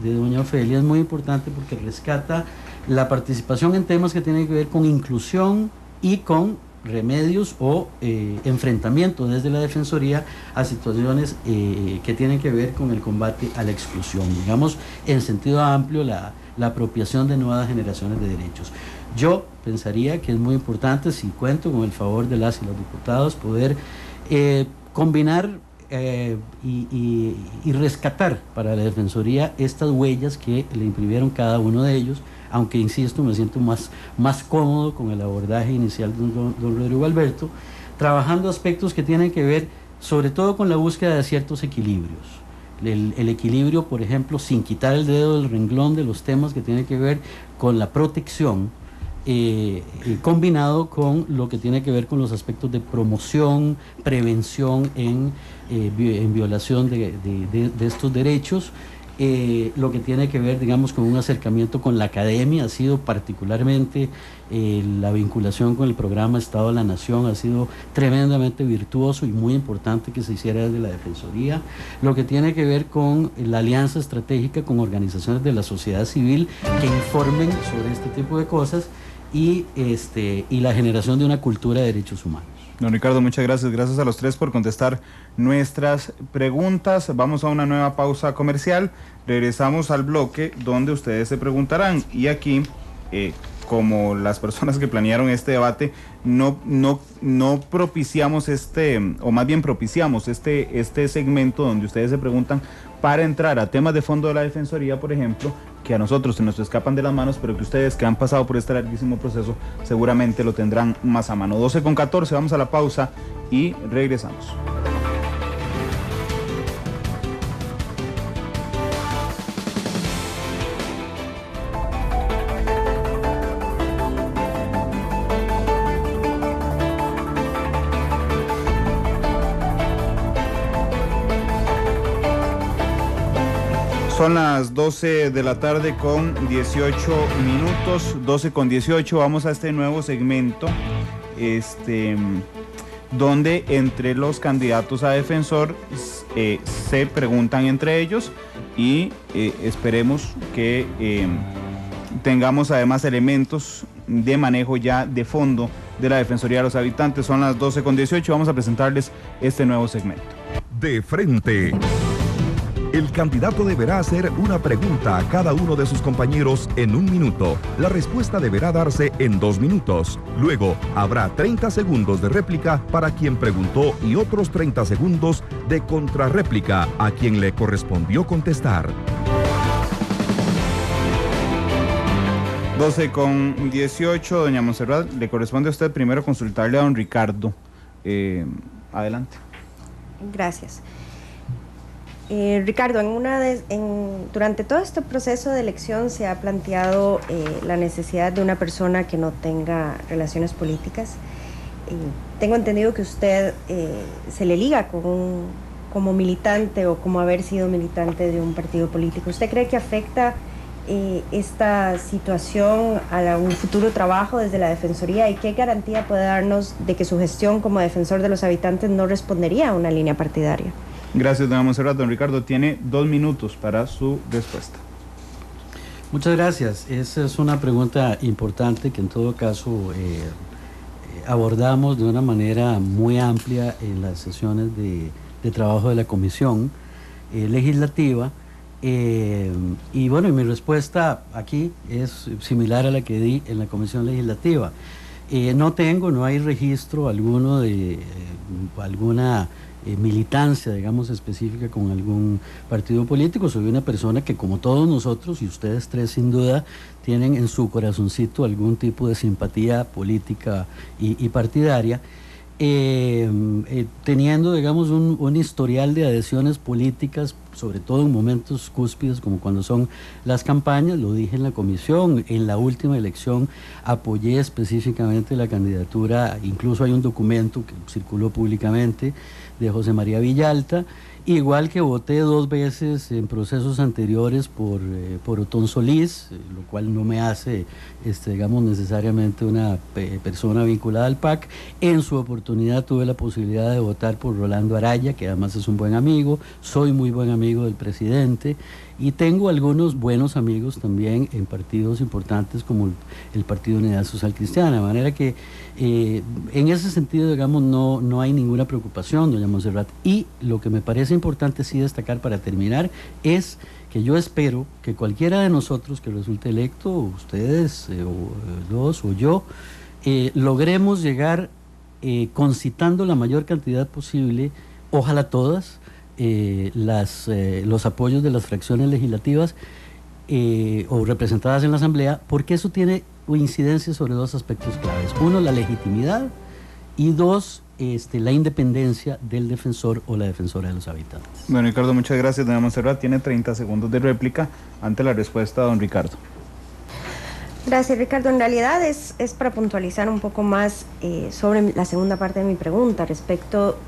de doña Ofelia, es muy importante porque rescata la participación en temas que tienen que ver con inclusión y con remedios o enfrentamiento desde la Defensoría a situaciones que tienen que ver con el combate a la exclusión, digamos en sentido amplio la apropiación de nuevas generaciones de derechos. Yo pensaría que es muy importante, si cuento con el favor de las y los diputados, poder combinar y rescatar para la Defensoría estas huellas que le imprimieron cada uno de ellos, aunque insisto, me siento más cómodo con el abordaje inicial de don Rodrigo Alberto, trabajando aspectos que tienen que ver sobre todo con la búsqueda de ciertos equilibrios. El equilibrio, por ejemplo, sin quitar el dedo del renglón de los temas que tienen que ver con la protección, combinado con lo que tiene que ver con los aspectos de promoción, prevención en violación de estos derechos, lo que tiene que ver, digamos, con un acercamiento con la academia. Ha sido particularmente la vinculación con el programa Estado de la Nación, ha sido tremendamente virtuoso y muy importante que se hiciera desde la Defensoría. Lo que tiene que ver con la alianza estratégica con organizaciones de la sociedad civil que informen sobre este tipo de cosas y la generación de una cultura de derechos humanos. Don Ricardo, muchas gracias. Gracias a los tres por contestar nuestras preguntas. Vamos a una nueva pausa comercial. Regresamos al bloque donde ustedes se preguntarán. Y aquí, como las personas que planearon este debate, no propiciamos o más bien propiciamos este segmento donde ustedes se preguntan para entrar a temas de fondo de la Defensoría, por ejemplo, que a nosotros se nos escapan de las manos, pero que ustedes que han pasado por este larguísimo proceso seguramente lo tendrán más a mano. 12:14, vamos a la pausa y regresamos. Son las 12 de la tarde con 18 minutos, 12 con 18, vamos a este nuevo segmento, donde entre los candidatos a defensor se preguntan entre ellos y esperemos que tengamos además elementos de manejo ya de fondo de la Defensoría de los Habitantes. Son las 12 con 18, vamos a presentarles este nuevo segmento. De frente. El candidato deberá hacer una pregunta a cada uno de sus compañeros en 1 minuto. La respuesta deberá darse en 2 minutos. Luego, habrá 30 segundos de réplica para quien preguntó y otros 30 segundos de contrarréplica a quien le correspondió contestar. 12 con 18, doña Montserrat, le corresponde a usted primero consultarle a don Ricardo. Adelante. Gracias. Ricardo, durante todo este proceso de elección se ha planteado la necesidad de una persona que no tenga relaciones políticas. Tengo entendido que usted se le liga como militante o como haber sido militante de un partido político. ¿Usted cree que afecta esta situación a un futuro trabajo desde la Defensoría y qué garantía puede darnos de que su gestión como defensor de los habitantes no respondería a una línea partidaria? Gracias, doña Montserrat. Don Ricardo tiene 2 minutos para su respuesta. Muchas gracias. Esa es una pregunta importante que en todo caso abordamos de una manera muy amplia en las sesiones de trabajo de la Comisión Legislativa. Y bueno, mi respuesta aquí es similar a la que di en la Comisión Legislativa. No hay registro alguno de alguna militancia, digamos, específica con algún partido político. Soy una persona que, como todos nosotros, y ustedes tres sin duda, tienen en su corazoncito algún tipo de simpatía política y partidaria, teniendo, digamos, un historial de adhesiones políticas sobre todo en momentos cúspidos como cuando son las campañas. Lo dije en la comisión, en la última elección apoyé específicamente la candidatura, incluso hay un documento que circuló públicamente de José María Villalta, igual que voté 2 veces en procesos anteriores por Otón Solís, lo cual no me hace, digamos, necesariamente una persona vinculada al PAC. En su oportunidad tuve la posibilidad de votar por Rolando Araya, que además es un buen amigo, soy muy buen amigo del presidente, y tengo algunos buenos amigos también en partidos importantes como el Partido Unidad Social Cristiana, de manera que en ese sentido, digamos, no hay ninguna preocupación, doña Montserrat. Y lo que me parece importante sí destacar para terminar es que yo espero que cualquiera de nosotros que resulte electo, ustedes o dos o yo, logremos llegar concitando la mayor cantidad posible, ojalá todas, los apoyos de las fracciones legislativas o representadas en la Asamblea, porque eso tiene incidencia sobre 2 aspectos claves. 1, la legitimidad, y 2, la independencia del defensor o la defensora de los habitantes. Don Ricardo, muchas gracias. Doña Montserrat, tiene 30 segundos de réplica ante la respuesta de don Ricardo. Gracias, Ricardo. En realidad es para puntualizar un poco más sobre la segunda parte de mi pregunta respecto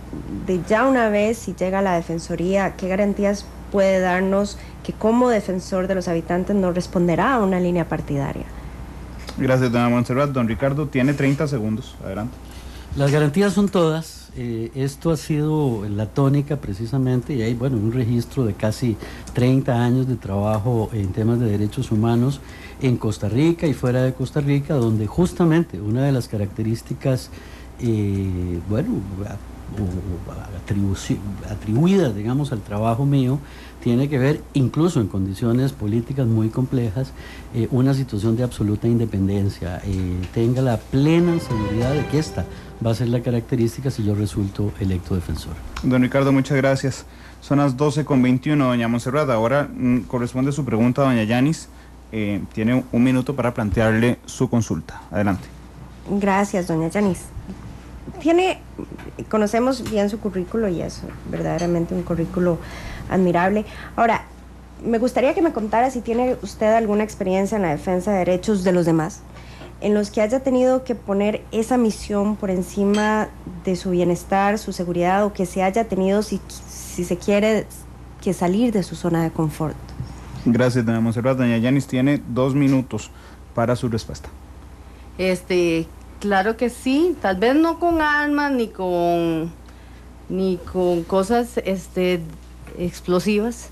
de ya una vez si llega la Defensoría, ¿qué garantías puede darnos que como defensor de los habitantes no responderá a una línea partidaria? Gracias, doña Montserrat. Don Ricardo, tiene 30 segundos. Adelante. Las garantías son todas. Esto ha sido la tónica precisamente, y hay un registro de casi 30 años de trabajo en temas de derechos humanos en Costa Rica y fuera de Costa Rica, donde justamente una de las características atribuidas, digamos, al trabajo mío, tiene que ver, incluso en condiciones políticas muy complejas, una situación de absoluta independencia. Tenga la plena seguridad de que esta va a ser la característica si yo resulto electo defensor. Don Ricardo, muchas gracias. Son las 12:21, doña Montserrat. Ahora corresponde su pregunta a doña Yanis. Tiene 1 minuto para plantearle su consulta. Adelante. Gracias, doña Yanis. Conocemos bien su currículo y es verdaderamente un currículo admirable. Ahora, me gustaría que me contara si tiene usted alguna experiencia en la defensa de derechos de los demás, en los que haya tenido que poner esa misión por encima de su bienestar, su seguridad, o que se haya tenido, si se quiere, que salir de su zona de confort. Gracias, doña Montserrat. Doña Yanis tiene 2 minutos para su respuesta. Claro que sí, tal vez no con armas ni con cosas explosivas,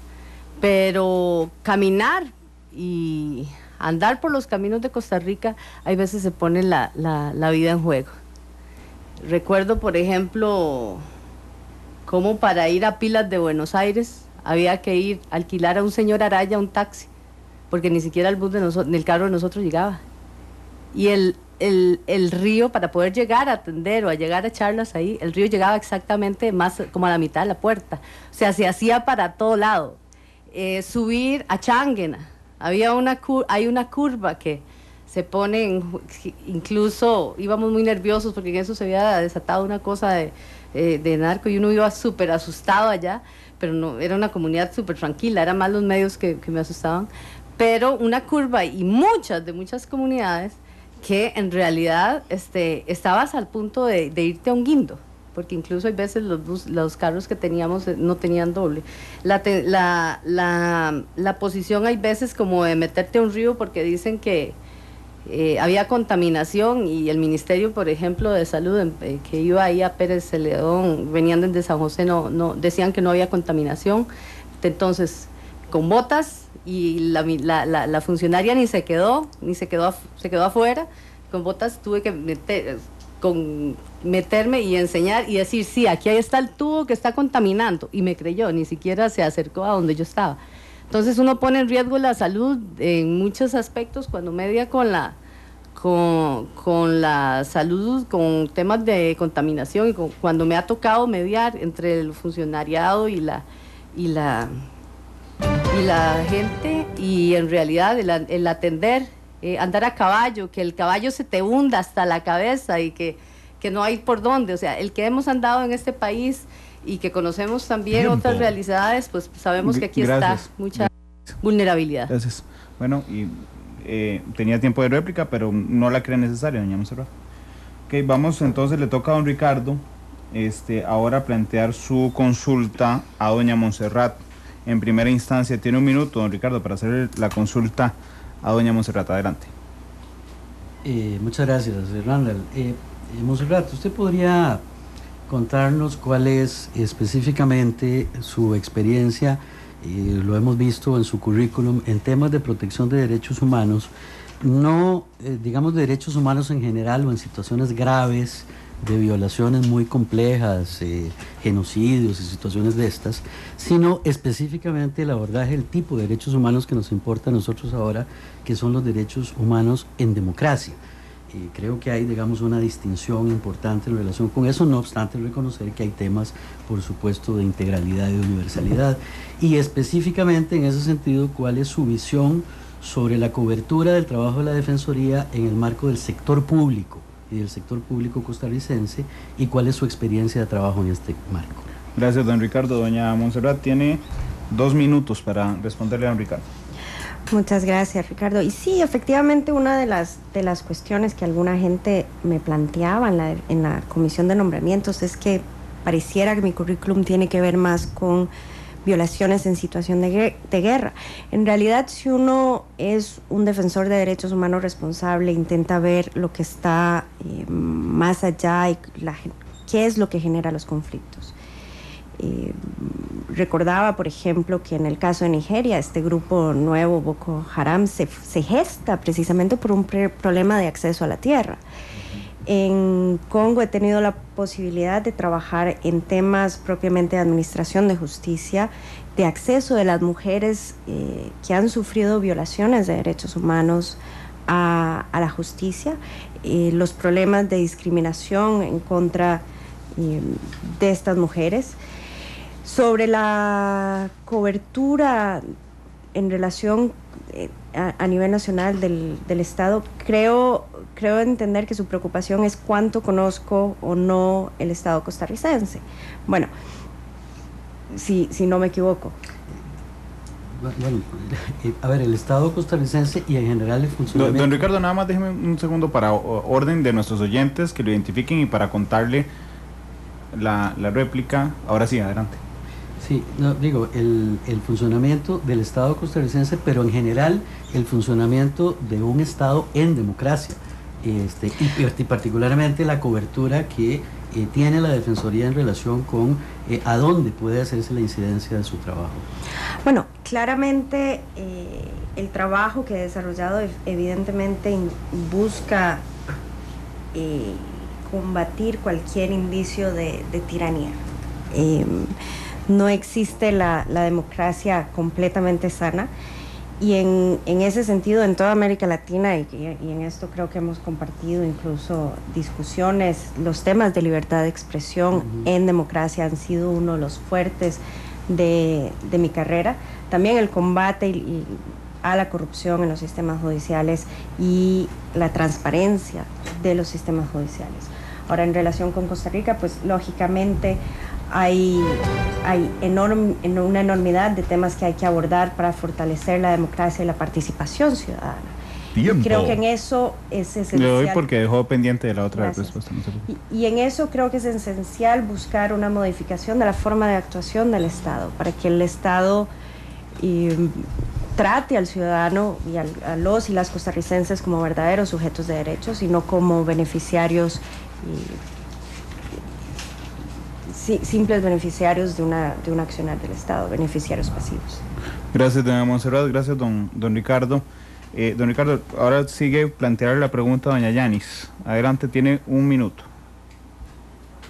pero caminar y andar por los caminos de Costa Rica, hay veces se pone la vida en juego. Recuerdo, por ejemplo, cómo para ir a Pilas de Buenos Aires había que alquilar a un señor Araya un taxi, porque ni siquiera el carro de nosotros llegaba. Y el río, para poder llegar a atender o a llegar a charlas ahí, el río llegaba exactamente más como a la mitad de la puerta. O sea, se hacía para todo lado. Subir a Changuena, hay una curva que se pone, incluso íbamos muy nerviosos porque en eso se había desatado una cosa de narco y uno iba súper asustado allá, pero no, era una comunidad súper tranquila, eran más los medios que me asustaban, pero una curva y muchas comunidades que en realidad estabas al punto de irte a un guindo, porque incluso hay veces los carros que teníamos no tenían doble. La posición hay veces como de meterte a un río porque dicen que había contaminación, y el Ministerio, por ejemplo, de Salud, que iba ahí a Pérez Celedón, venían desde San José, no decían que no había contaminación. Entonces, con botas, y la funcionaria se quedó afuera, con botas tuve que meterme y enseñar y decir, sí, aquí está el tubo que está contaminando, y me creyó, ni siquiera se acercó a donde yo estaba. Entonces uno pone en riesgo la salud en muchos aspectos cuando media con la salud, con temas de contaminación, y cuando me ha tocado mediar entre el funcionariado y la gente, y en realidad el atender, andar a caballo, que el caballo se te hunda hasta la cabeza y que no hay por dónde. O sea, el que hemos andado en este país y que conocemos también otras realidades, pues sabemos que aquí está mucha vulnerabilidad. Gracias. Bueno, y tenía tiempo de réplica, pero no la cree necesaria, doña Montserrat. Ok, vamos entonces, le toca a don Ricardo ahora plantear su consulta a doña Montserrat. En primera instancia, tiene un minuto, don Ricardo, para hacer la consulta a doña Montserrat. Adelante. Muchas gracias, Randall. Montserrat, ¿usted podría contarnos cuál es específicamente su experiencia? Lo hemos visto en su currículum en temas de protección de derechos humanos, no digamos de derechos humanos en general o en situaciones graves de violaciones muy complejas, genocidios y situaciones de estas, sino específicamente el abordaje del tipo de derechos humanos que nos importa a nosotros ahora, que son los derechos humanos en democracia. Creo que hay, digamos, una distinción importante en relación con eso, no obstante reconocer que hay temas, por supuesto, de integralidad y de universalidad. Y específicamente en ese sentido, ¿cuál es su visión sobre la cobertura del trabajo de la Defensoría en el marco del sector público y del sector público costarricense, y cuál es su experiencia de trabajo en este marco? Gracias, don Ricardo. Doña Montserrat tiene 2 minutos para responderle a don Ricardo. Muchas gracias, Ricardo. Y sí, efectivamente, una de las cuestiones que alguna gente me planteaba en la comisión de nombramientos es que pareciera que mi currículum tiene que ver más con violaciones en situación de guerra. En realidad, si uno es un defensor de derechos humanos responsable, intenta ver lo que está más allá y qué es lo que genera los conflictos. Recordaba, por ejemplo, que en el caso de Nigeria, este grupo nuevo, Boko Haram, se gesta precisamente por un problema de acceso a la tierra. En Congo he tenido la posibilidad de trabajar en temas propiamente de administración de justicia, de acceso de las mujeres que han sufrido violaciones de derechos humanos a la justicia, los problemas de discriminación en contra de estas mujeres. Sobre la cobertura en relación a nivel nacional del Estado, creo entender que su preocupación es cuánto conozco o no el Estado costarricense. Bueno, si no me equivoco. Bueno, a ver, el Estado costarricense y en general el funcionamiento... Don Ricardo, nada más déjeme un segundo para orden de nuestros oyentes que lo identifiquen y para contarle la réplica. Ahora sí, adelante. Sí, no, digo, el funcionamiento del Estado costarricense, pero en general el funcionamiento de un Estado en democracia, y particularmente la cobertura que tiene la Defensoría en relación con a dónde puede hacerse la incidencia de su trabajo. Bueno, claramente el trabajo que he desarrollado evidentemente busca combatir cualquier indicio de tiranía. No existe la democracia completamente sana, y en ese sentido en toda América Latina, y en esto creo que hemos compartido incluso discusiones, los temas de libertad de expresión en democracia han sido uno de los fuertes de mi carrera. También el combate a la corrupción en los sistemas judiciales y la transparencia de los sistemas judiciales. Ahora, en relación con Costa Rica, pues lógicamente hay una enormidad de temas que hay que abordar para fortalecer la democracia y la participación ciudadana. Tiempo. Creo que en eso es esencial. Le doy porque dejó pendiente de la otra respuesta. Y en eso creo que es esencial buscar una modificación de la forma de actuación del Estado, para que el Estado trate al ciudadano y a los y las costarricenses como verdaderos sujetos de derechos y no como beneficiarios simples beneficiarios de un accionar del Estado, beneficiarios pasivos. Gracias, doña Montserrat. Gracias, don Ricardo. Don Ricardo, ahora sigue plantear la pregunta a doña Yanis. Adelante, tiene 1 minuto.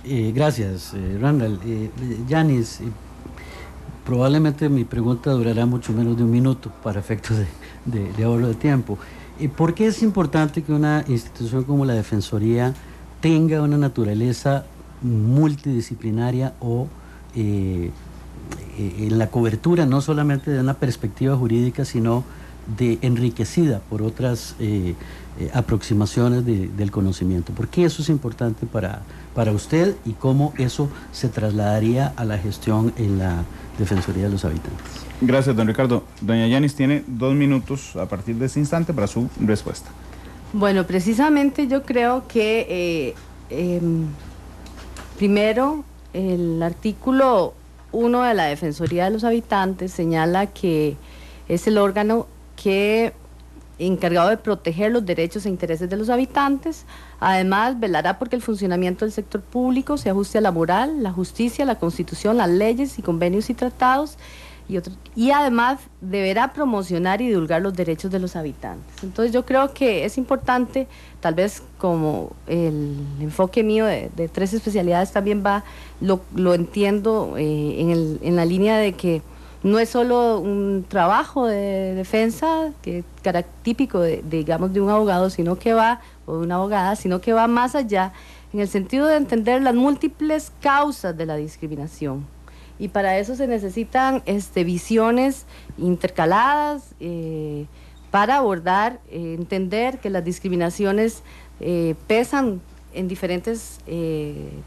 Gracias, Randall. Yanis, probablemente mi pregunta durará mucho menos de 1 minuto para efectos de ahorro de tiempo. ¿Por qué es importante que una institución como la Defensoría tenga una naturaleza multidisciplinaria o en la cobertura no solamente de una perspectiva jurídica, sino de enriquecida por otras aproximaciones del conocimiento. ¿Por qué eso es importante para usted y cómo eso se trasladaría a la gestión en la Defensoría de los Habitantes? Gracias, don Ricardo. Doña Yanis tiene 2 minutos a partir de este instante para su respuesta. Bueno, precisamente yo creo que primero el artículo 1 de la Defensoría de los Habitantes señala que es el órgano que encargado de proteger los derechos e intereses de los habitantes. Además, velará porque el funcionamiento del sector público se ajuste a la moral, la justicia, la Constitución, las leyes y convenios y tratados, y además deberá promocionar y divulgar los derechos de los habitantes. Entonces yo creo que es importante, tal vez como el enfoque mío de 3 especialidades también va, lo entiendo en la línea de que no es solo un trabajo de defensa que típico digamos de un abogado, sino que va, o de una abogada, sino que va más allá en el sentido de entender las múltiples causas de la discriminación. Y para eso se necesitan visiones intercaladas para abordar, entender que las discriminaciones pesan en diferentes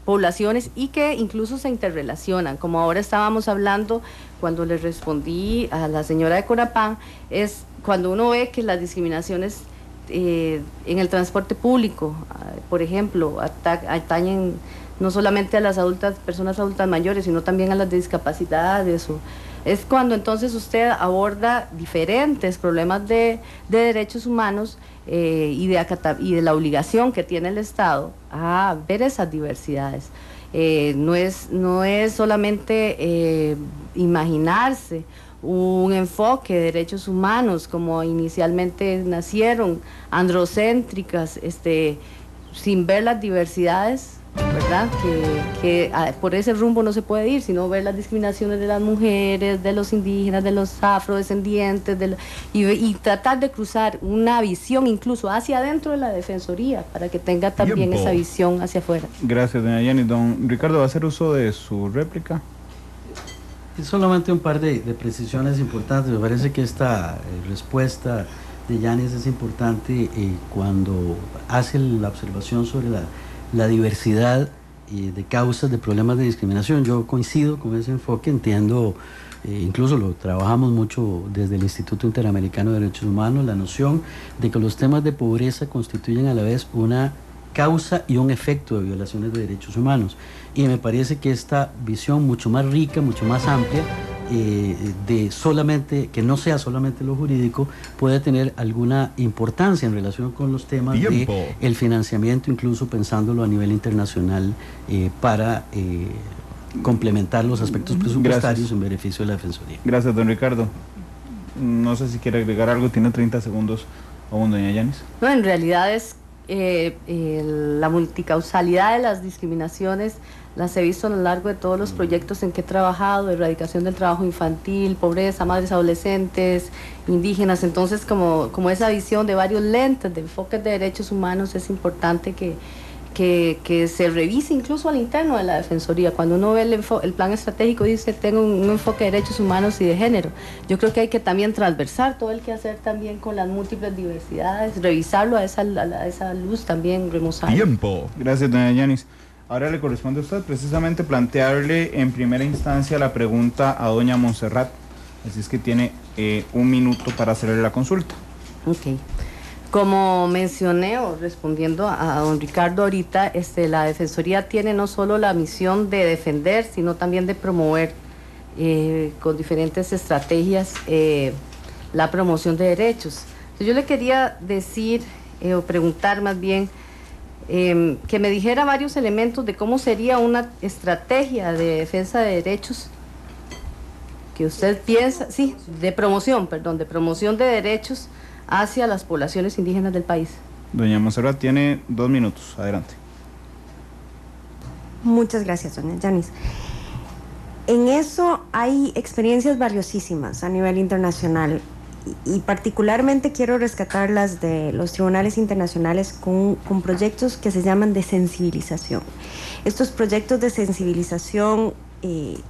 poblaciones y que incluso se interrelacionan, como ahora estábamos hablando cuando le respondí a la señora de Conapán, es cuando uno ve que las discriminaciones en el transporte público, por ejemplo, atañen no solamente a las personas adultas mayores, sino también a las discapacidades, es cuando entonces usted aborda diferentes problemas de derechos humanos y de la obligación que tiene el Estado a ver esas diversidades. No es solamente imaginarse un enfoque de derechos humanos como inicialmente nacieron, androcéntricas, sin ver las diversidades, ¿verdad? Que por ese rumbo no se puede ir, sino ver las discriminaciones de las mujeres, de los indígenas, de los afrodescendientes, y tratar de cruzar una visión incluso hacia adentro de la Defensoría para que tenga también esa visión hacia afuera. Gracias, doña Yanis. Don Ricardo, ¿va a hacer uso de su réplica? Solamente un par de precisiones importantes. Me parece que esta respuesta de Yanis es importante cuando hace la observación sobre la diversidad de causas de problemas de discriminación. Yo coincido con ese enfoque, entiendo, incluso lo trabajamos mucho desde el Instituto Interamericano de Derechos Humanos, la noción de que los temas de pobreza constituyen a la vez una causa y un efecto de violaciones de derechos humanos. Y me parece que esta visión mucho más rica, mucho más amplia, que no sea solamente lo jurídico, puede tener alguna importancia en relación con los temas de el financiamiento, incluso pensándolo a nivel internacional, para complementar los aspectos presupuestarios en beneficio de la Defensoría. Gracias, don Ricardo. No sé si quiere agregar algo, tiene 30 segundos aún, doña Yanis. No, en realidad es la multicausalidad de las discriminaciones las he visto a lo largo de todos los proyectos en que he trabajado, erradicación del trabajo infantil, pobreza, madres adolescentes, indígenas. Entonces como esa visión de varios lentes, de enfoques de derechos humanos, es importante que se revise incluso al interno de la Defensoría. Cuando uno ve el plan estratégico, dice tengo un enfoque de derechos humanos y de género. Yo creo que hay que también transversar todo el quehacer también con las múltiples diversidades, revisarlo a esa luz también, remozarlo. Tiempo. Gracias, doña Yanis. Ahora le corresponde a usted precisamente plantearle en primera instancia la pregunta a doña Montserrat. Así es que tiene 1 minuto para hacerle la consulta. Ok. Como mencioné, o respondiendo a don Ricardo ahorita, la Defensoría tiene no solo la misión de defender, sino también de promover con diferentes estrategias la promoción de derechos. Entonces, yo le quería decir, o preguntar más bien, que me dijera varios elementos de cómo sería una estrategia de defensa de derechos que usted piensa, de promoción de derechos hacia las poblaciones indígenas del país. Doña Montserrat tiene 2 minutos, adelante. Muchas gracias, doña Yanis. En eso hay experiencias valiosísimas a nivel internacional y particularmente quiero rescatarlas de los tribunales internacionales con proyectos que se llaman de sensibilización. Estos proyectos de sensibilización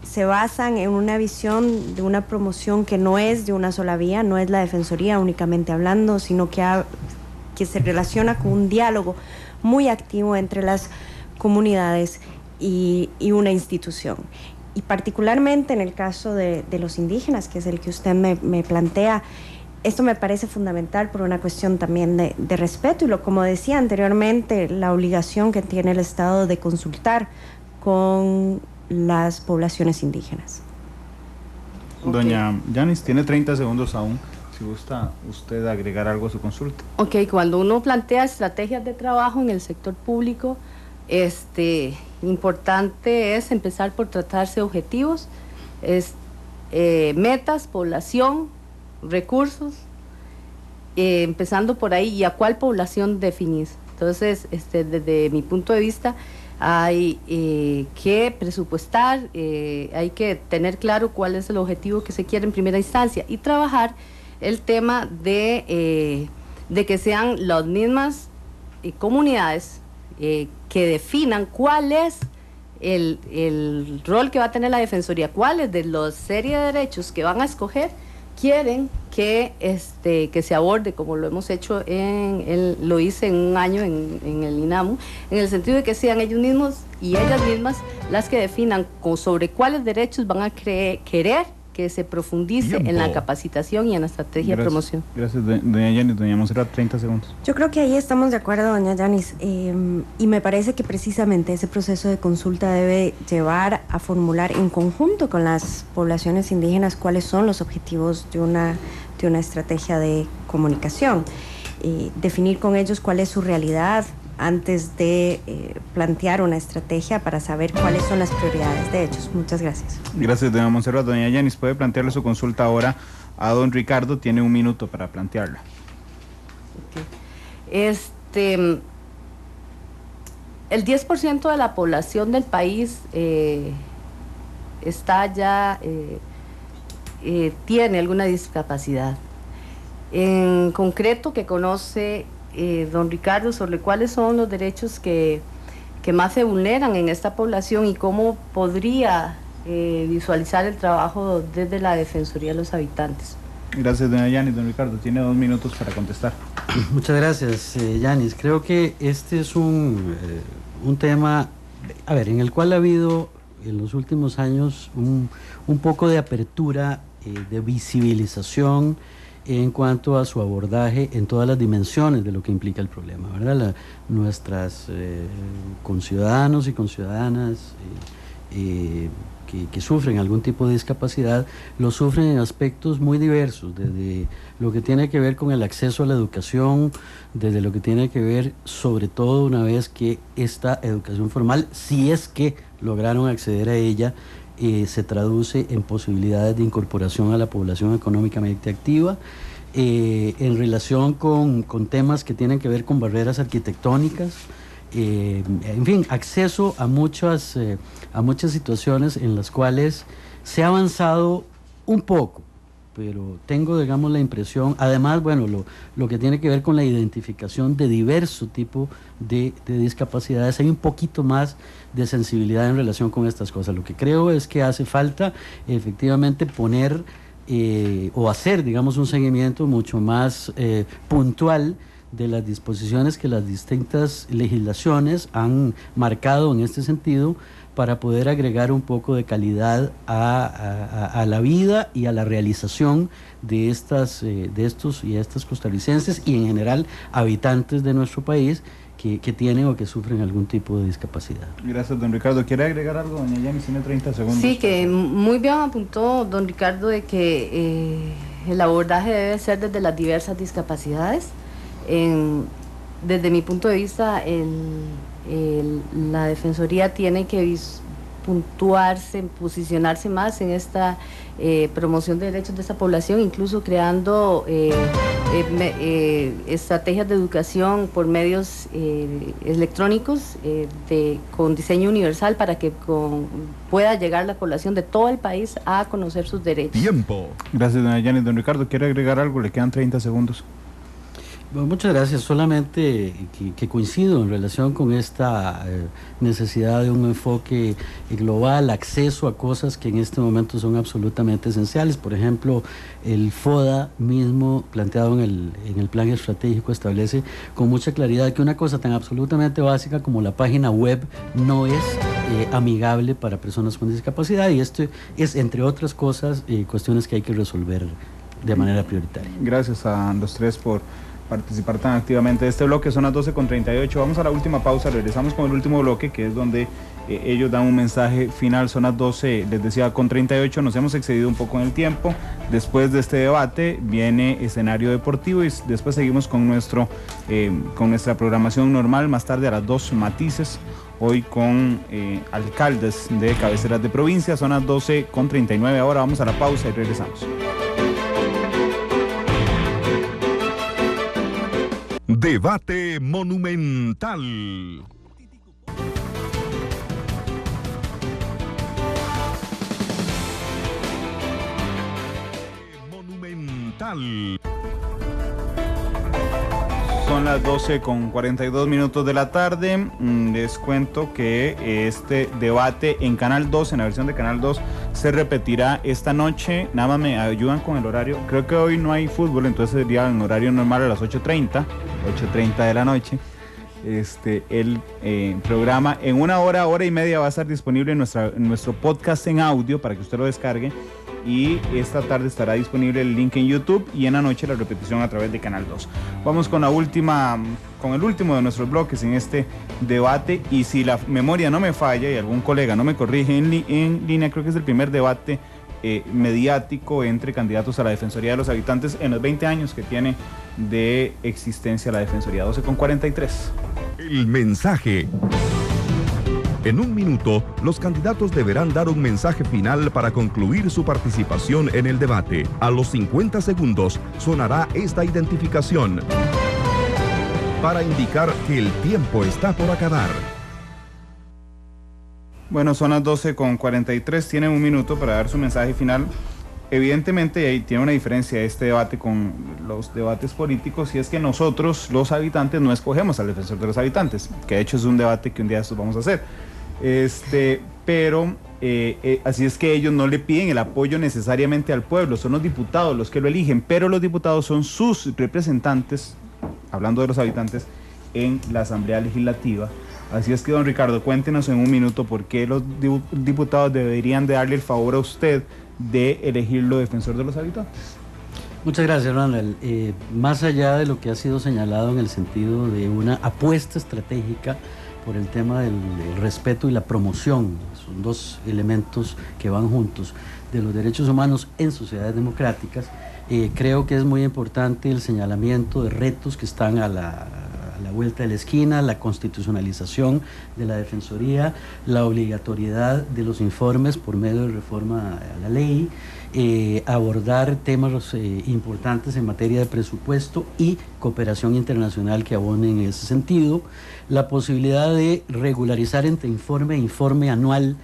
se basan en una visión de una promoción que no es de una sola vía, no es la Defensoría únicamente hablando, sino que que se relaciona con un diálogo muy activo entre las comunidades y una institución. Y particularmente en el caso de los indígenas, que es el que usted me plantea, esto me parece fundamental por una cuestión también de respeto y como decía anteriormente, la obligación que tiene el Estado de consultar con las poblaciones indígenas. Doña Yanis, tiene 30 segundos aún, si gusta usted agregar algo a su consulta. Ok, cuando uno plantea estrategias de trabajo en el sector público, importante es empezar por tratarse objetivos, metas, población, recursos, empezando por ahí, y a cuál población definís. Entonces, desde mi punto de vista, hay que presupuestar, hay que tener claro cuál es el objetivo que se quiere en primera instancia y trabajar el tema de que sean las mismas comunidades que definan cuál es el rol que va a tener la Defensoría, cuáles de la serie de derechos que van a escoger quieren que se aborde, como lo hemos hecho lo hice en un año en el INAMU, en el sentido de que sean ellos mismos y ellas mismas las que definan sobre cuáles derechos van a querer que se profundice en la capacitación y en la estrategia de promoción. Gracias, doña Yanis. Doña Montserrat, 30 segundos. Yo creo que ahí estamos de acuerdo, doña Yanis, y me parece que precisamente ese proceso de consulta debe llevar a formular en conjunto con las poblaciones indígenas cuáles son los objetivos de una estrategia de comunicación, definir con ellos cuál es su realidad antes de plantear una estrategia para saber cuáles son las prioridades de ellos. Muchas gracias. Gracias, doña Montserrat. Doña Yanis, puede plantearle su consulta ahora a don Ricardo, tiene 1 minuto para plantearla. Okay. El 10% de la población del país está ya, tiene alguna discapacidad. En concreto, que conoce don Ricardo sobre cuáles son los derechos que más se vulneran en esta población y cómo podría visualizar el trabajo desde la Defensoría de los Habitantes. Gracias, doña Yanis. Don Ricardo, tiene 2 minutos para contestar. Muchas gracias, Yanis. Creo que este es un tema, en el cual ha habido en los últimos años un poco de apertura, de visibilización en cuanto a su abordaje en todas las dimensiones de lo que implica el problema, ¿verdad? Nuestras conciudadanos y conciudadanas que sufren algún tipo de discapacidad, lo sufren en aspectos muy diversos, desde lo que tiene que ver con el acceso a la educación, desde lo que tiene que ver, sobre todo una vez que esta educación formal, si es que lograron acceder a ella, se traduce en posibilidades de incorporación a la población económicamente activa, en relación con temas que tienen que ver con barreras arquitectónicas, en fin, acceso a muchas situaciones en las cuales se ha avanzado un poco, pero tengo, digamos, la impresión, además, bueno, lo que tiene que ver con la identificación de diverso tipo de discapacidades, hay un poquito más de sensibilidad en relación con estas cosas. Lo que creo es que hace falta efectivamente poner o hacer, digamos, un seguimiento mucho más puntual de las disposiciones que las distintas legislaciones han marcado en este sentido, para poder agregar un poco de calidad a la vida y a la realización de estos y estas costarricenses y en general habitantes de nuestro país que tienen o que sufren algún tipo de discapacidad. Gracias, don Ricardo. ¿Quiere agregar algo, doña Yanis? Tiene 30 segundos. Sí, que muy bien apuntó don Ricardo de que el abordaje debe ser desde las diversas discapacidades. Desde mi punto de vista, la Defensoría tiene que puntuarse, posicionarse más en esta promoción de derechos de esta población, incluso creando estrategias de educación por medios electrónicos con diseño universal para que pueda llegar la población de todo el país a conocer sus derechos. Tiempo. Gracias, doña Yanis. Don Ricardo, ¿quiere agregar algo? Le quedan 30 segundos. Bueno, muchas gracias. Solamente que coincido en relación con esta necesidad de un enfoque global, acceso a cosas que en este momento son absolutamente esenciales. Por ejemplo, el FODA mismo, planteado en el plan estratégico, establece con mucha claridad que una cosa tan absolutamente básica como la página web no es amigable para personas con discapacidad, y esto es, entre otras cosas, cuestiones que hay que resolver de manera prioritaria. Gracias a los tres por participar tan activamente de este bloque. Son las 12:38, vamos a la última pausa, regresamos con el último bloque, que es donde ellos dan un mensaje final. Son las 12, les decía, con 38, nos hemos excedido un poco en el tiempo. Después de este debate viene escenario deportivo y después seguimos con nuestra programación normal. Más tarde a las 2, matices, hoy con alcaldes de cabeceras de provincia. Son las 12:39, ahora vamos a la pausa y regresamos. Debate monumental. Son las 12:42 de la tarde. Les cuento que este debate en Canal 2, en la versión de Canal 2, se repetirá esta noche. Nada más me ayudan con el horario. Creo que hoy no hay fútbol, entonces sería en horario normal a las 8:30 de la noche. El programa en una hora y media va a estar disponible en nuestro podcast en audio para que usted lo descargue, y esta tarde estará disponible el link en YouTube y en la noche la repetición a través de Canal 2. Vamos con el último de nuestros bloques en este debate, y si la memoria no me falla y algún colega no me corrige en línea, creo que es el primer debate mediático entre candidatos a la Defensoría de los Habitantes en los 20 años que tiene de existencia la Defensoría. 12:43. El mensaje. En un minuto, los candidatos deberán dar un mensaje final para concluir su participación en el debate. A los 50 segundos sonará esta identificación para indicar que el tiempo está por acabar. Bueno, son las 12:43, tienen un minuto para dar su mensaje final. Evidentemente ahí tiene una diferencia este debate con los debates políticos, y es que nosotros, los habitantes, no escogemos al defensor de los habitantes, que de hecho es un debate que un día estos vamos a hacer. Pero así es que ellos no le piden el apoyo necesariamente al pueblo, son los diputados los que lo eligen, pero los diputados son sus representantes, hablando de los habitantes, en la Asamblea Legislativa. Así es que, don Ricardo, cuéntenos en un minuto por qué los diputados deberían de darle el favor a usted de elegirlo defensor de los habitantes. Muchas gracias, Ronald. Más allá de lo que ha sido señalado en el sentido de una apuesta estratégica por el tema del respeto y la promoción, son dos elementos que van juntos, de los derechos humanos en sociedades democráticas, creo que es muy importante el señalamiento de retos que están a la vuelta de la esquina, la constitucionalización de la Defensoría, la obligatoriedad de los informes por medio de reforma a la ley, abordar temas importantes en materia de presupuesto y cooperación internacional que abonen en ese sentido, la posibilidad de regularizar entre informe e informe anual,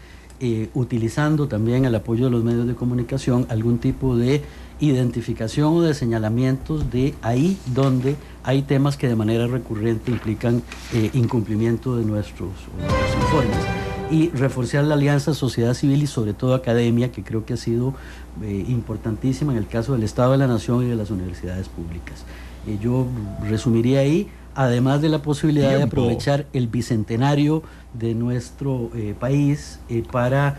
utilizando también el apoyo de los medios de comunicación algún tipo de identificación o de señalamientos de ahí donde hay temas que de manera recurrente implican incumplimiento de nuestros informes, y reforzar la alianza sociedad civil y sobre todo academia, que creo que ha sido importantísima en el caso del Estado de la Nación y de las universidades públicas. Yo resumiría ahí, además de la posibilidad de aprovechar el bicentenario de nuestro país para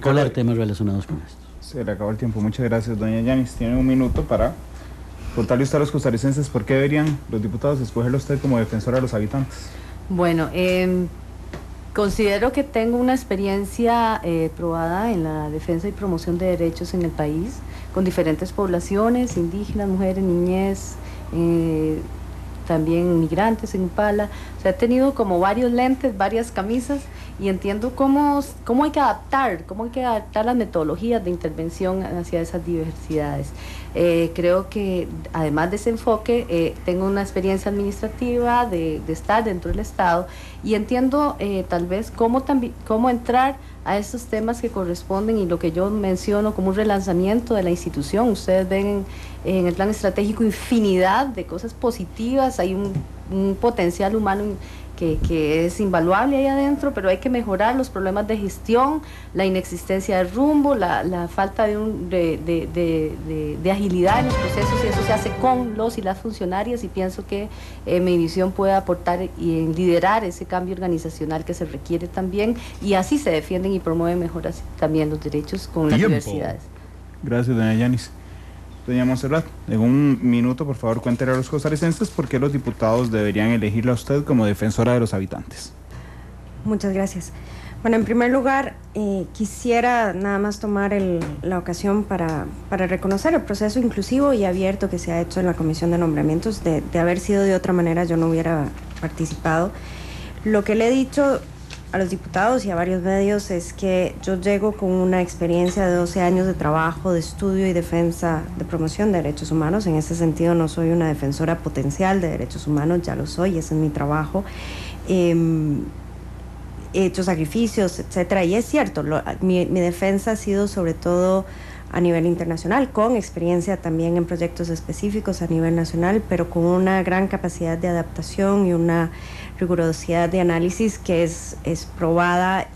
colar temas relacionados con esto. Se le acabó el tiempo. Muchas gracias, doña Yanis. Tiene un minuto para contarle usted a los costarricenses por qué deberían los diputados escogerlo a usted como defensora de los habitantes. Bueno, considero que tengo una experiencia probada en la defensa y promoción de derechos en el país, con diferentes poblaciones, indígenas, mujeres, niñez, también migrantes en Upala. O sea, he tenido como varios lentes, varias camisas, y entiendo cómo hay que adaptar las metodologías de intervención hacia esas diversidades. Creo que además de ese enfoque, tengo una experiencia administrativa de estar dentro del Estado, y entiendo tal vez cómo entrar a estos temas que corresponden y lo que yo menciono como un relanzamiento de la institución. Ustedes ven en el plan estratégico infinidad de cosas positivas, hay un potencial humano que es invaluable ahí adentro, pero hay que mejorar los problemas de gestión, la inexistencia de rumbo, la falta de agilidad en los procesos, y eso se hace con los y las funcionarias, y pienso que mi visión puede aportar y en liderar ese cambio organizacional que se requiere también, y así se defienden y promueven mejor así también los derechos con las diversidades. Gracias, doña Yanis. Doña Montserrat, en un minuto, por favor, cuéntele a los costarricenses por qué los diputados deberían elegirla a usted como defensora de los habitantes. Muchas gracias. Bueno, en primer lugar, quisiera nada más tomar la ocasión para reconocer el proceso inclusivo y abierto que se ha hecho en la Comisión de Nombramientos. De haber sido de otra manera, yo no hubiera participado. Lo que le he dicho a los diputados y a varios medios es que yo llego con una experiencia de 12 años de trabajo, de estudio y defensa de promoción de derechos humanos. En ese sentido no soy una defensora potencial de derechos humanos, ya lo soy, ese es mi trabajo. He hecho sacrificios, etcétera, y es cierto, mi defensa ha sido sobre todo a nivel internacional, con experiencia también en proyectos específicos a nivel nacional, pero con una gran capacidad de adaptación y una rigurosidad de análisis que es probada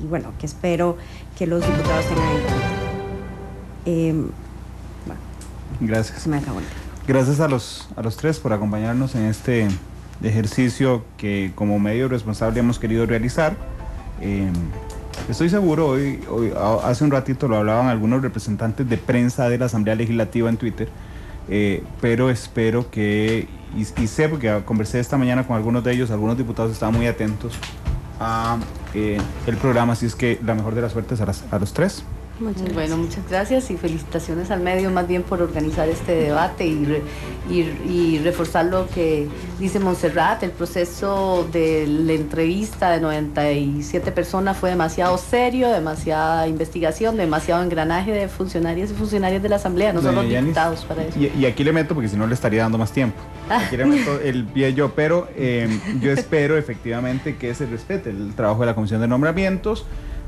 y bueno, que espero que los diputados tengan en cuenta. Bueno, gracias. Se me acabó el tiempo. Gracias a los tres por acompañarnos en este ejercicio que como medio responsable hemos querido realizar. Estoy seguro, hoy hace un ratito lo hablaban algunos representantes de prensa de la Asamblea Legislativa en Twitter, pero espero que, y sé porque conversé esta mañana con algunos de ellos, algunos diputados estaban muy atentos a el programa, así es que la mejor de las suertes a los tres. Bueno, muchas gracias y felicitaciones al medio más bien por organizar este debate y reforzar lo que dice Montserrat. El proceso de la entrevista de 97 personas fue demasiado serio, demasiada investigación, demasiado engranaje de funcionarios y funcionarias de la Asamblea, no solo diputados para eso. Y aquí le meto porque si no le estaría dando más tiempo. Aquí le meto el pie yo, pero yo espero efectivamente que se respete el trabajo de la Comisión de Nombramientos,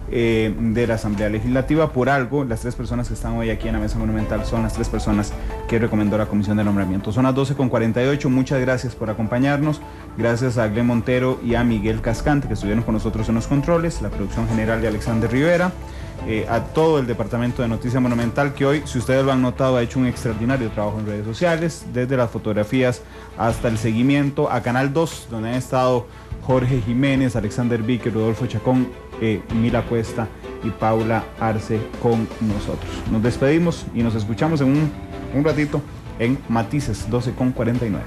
de la Asamblea Legislativa. Por algo, las tres personas que están hoy aquí en la Mesa Monumental son las tres personas que recomendó la Comisión de Nombramiento. Son las 12:48, muchas gracias por acompañarnos, gracias a Glenn Montero y a Miguel Cascante que estuvieron con nosotros en los controles, la producción general de Alexander Rivera, a todo el departamento de Noticia Monumental que hoy, si ustedes lo han notado, ha hecho un extraordinario trabajo en redes sociales, desde las fotografías hasta el seguimiento, a Canal 2, donde han estado Jorge Jiménez, Alexander Vique, Rodolfo Chacón, Mila Cuesta y Paula Arce con nosotros. Nos despedimos y nos escuchamos en un ratito en Matices 12:49.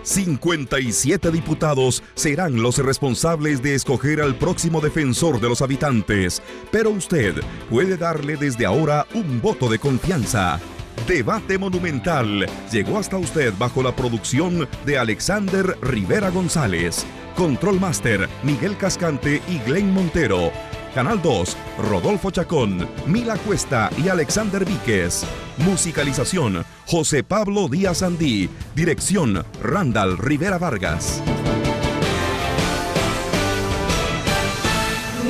...57 diputados serán los responsables de escoger al próximo defensor de los habitantes. Pero usted puede darle desde ahora un voto de confianza. Debate Monumental llegó hasta usted bajo la producción de Alexander Rivera González. Control Master, Miguel Cascante y Glenn Montero. Canal 2, Rodolfo Chacón, Mila Cuesta y Alexander Víquez. Musicalización, José Pablo Díaz Andí. Dirección, Randall Rivera Vargas.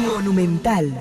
Monumental.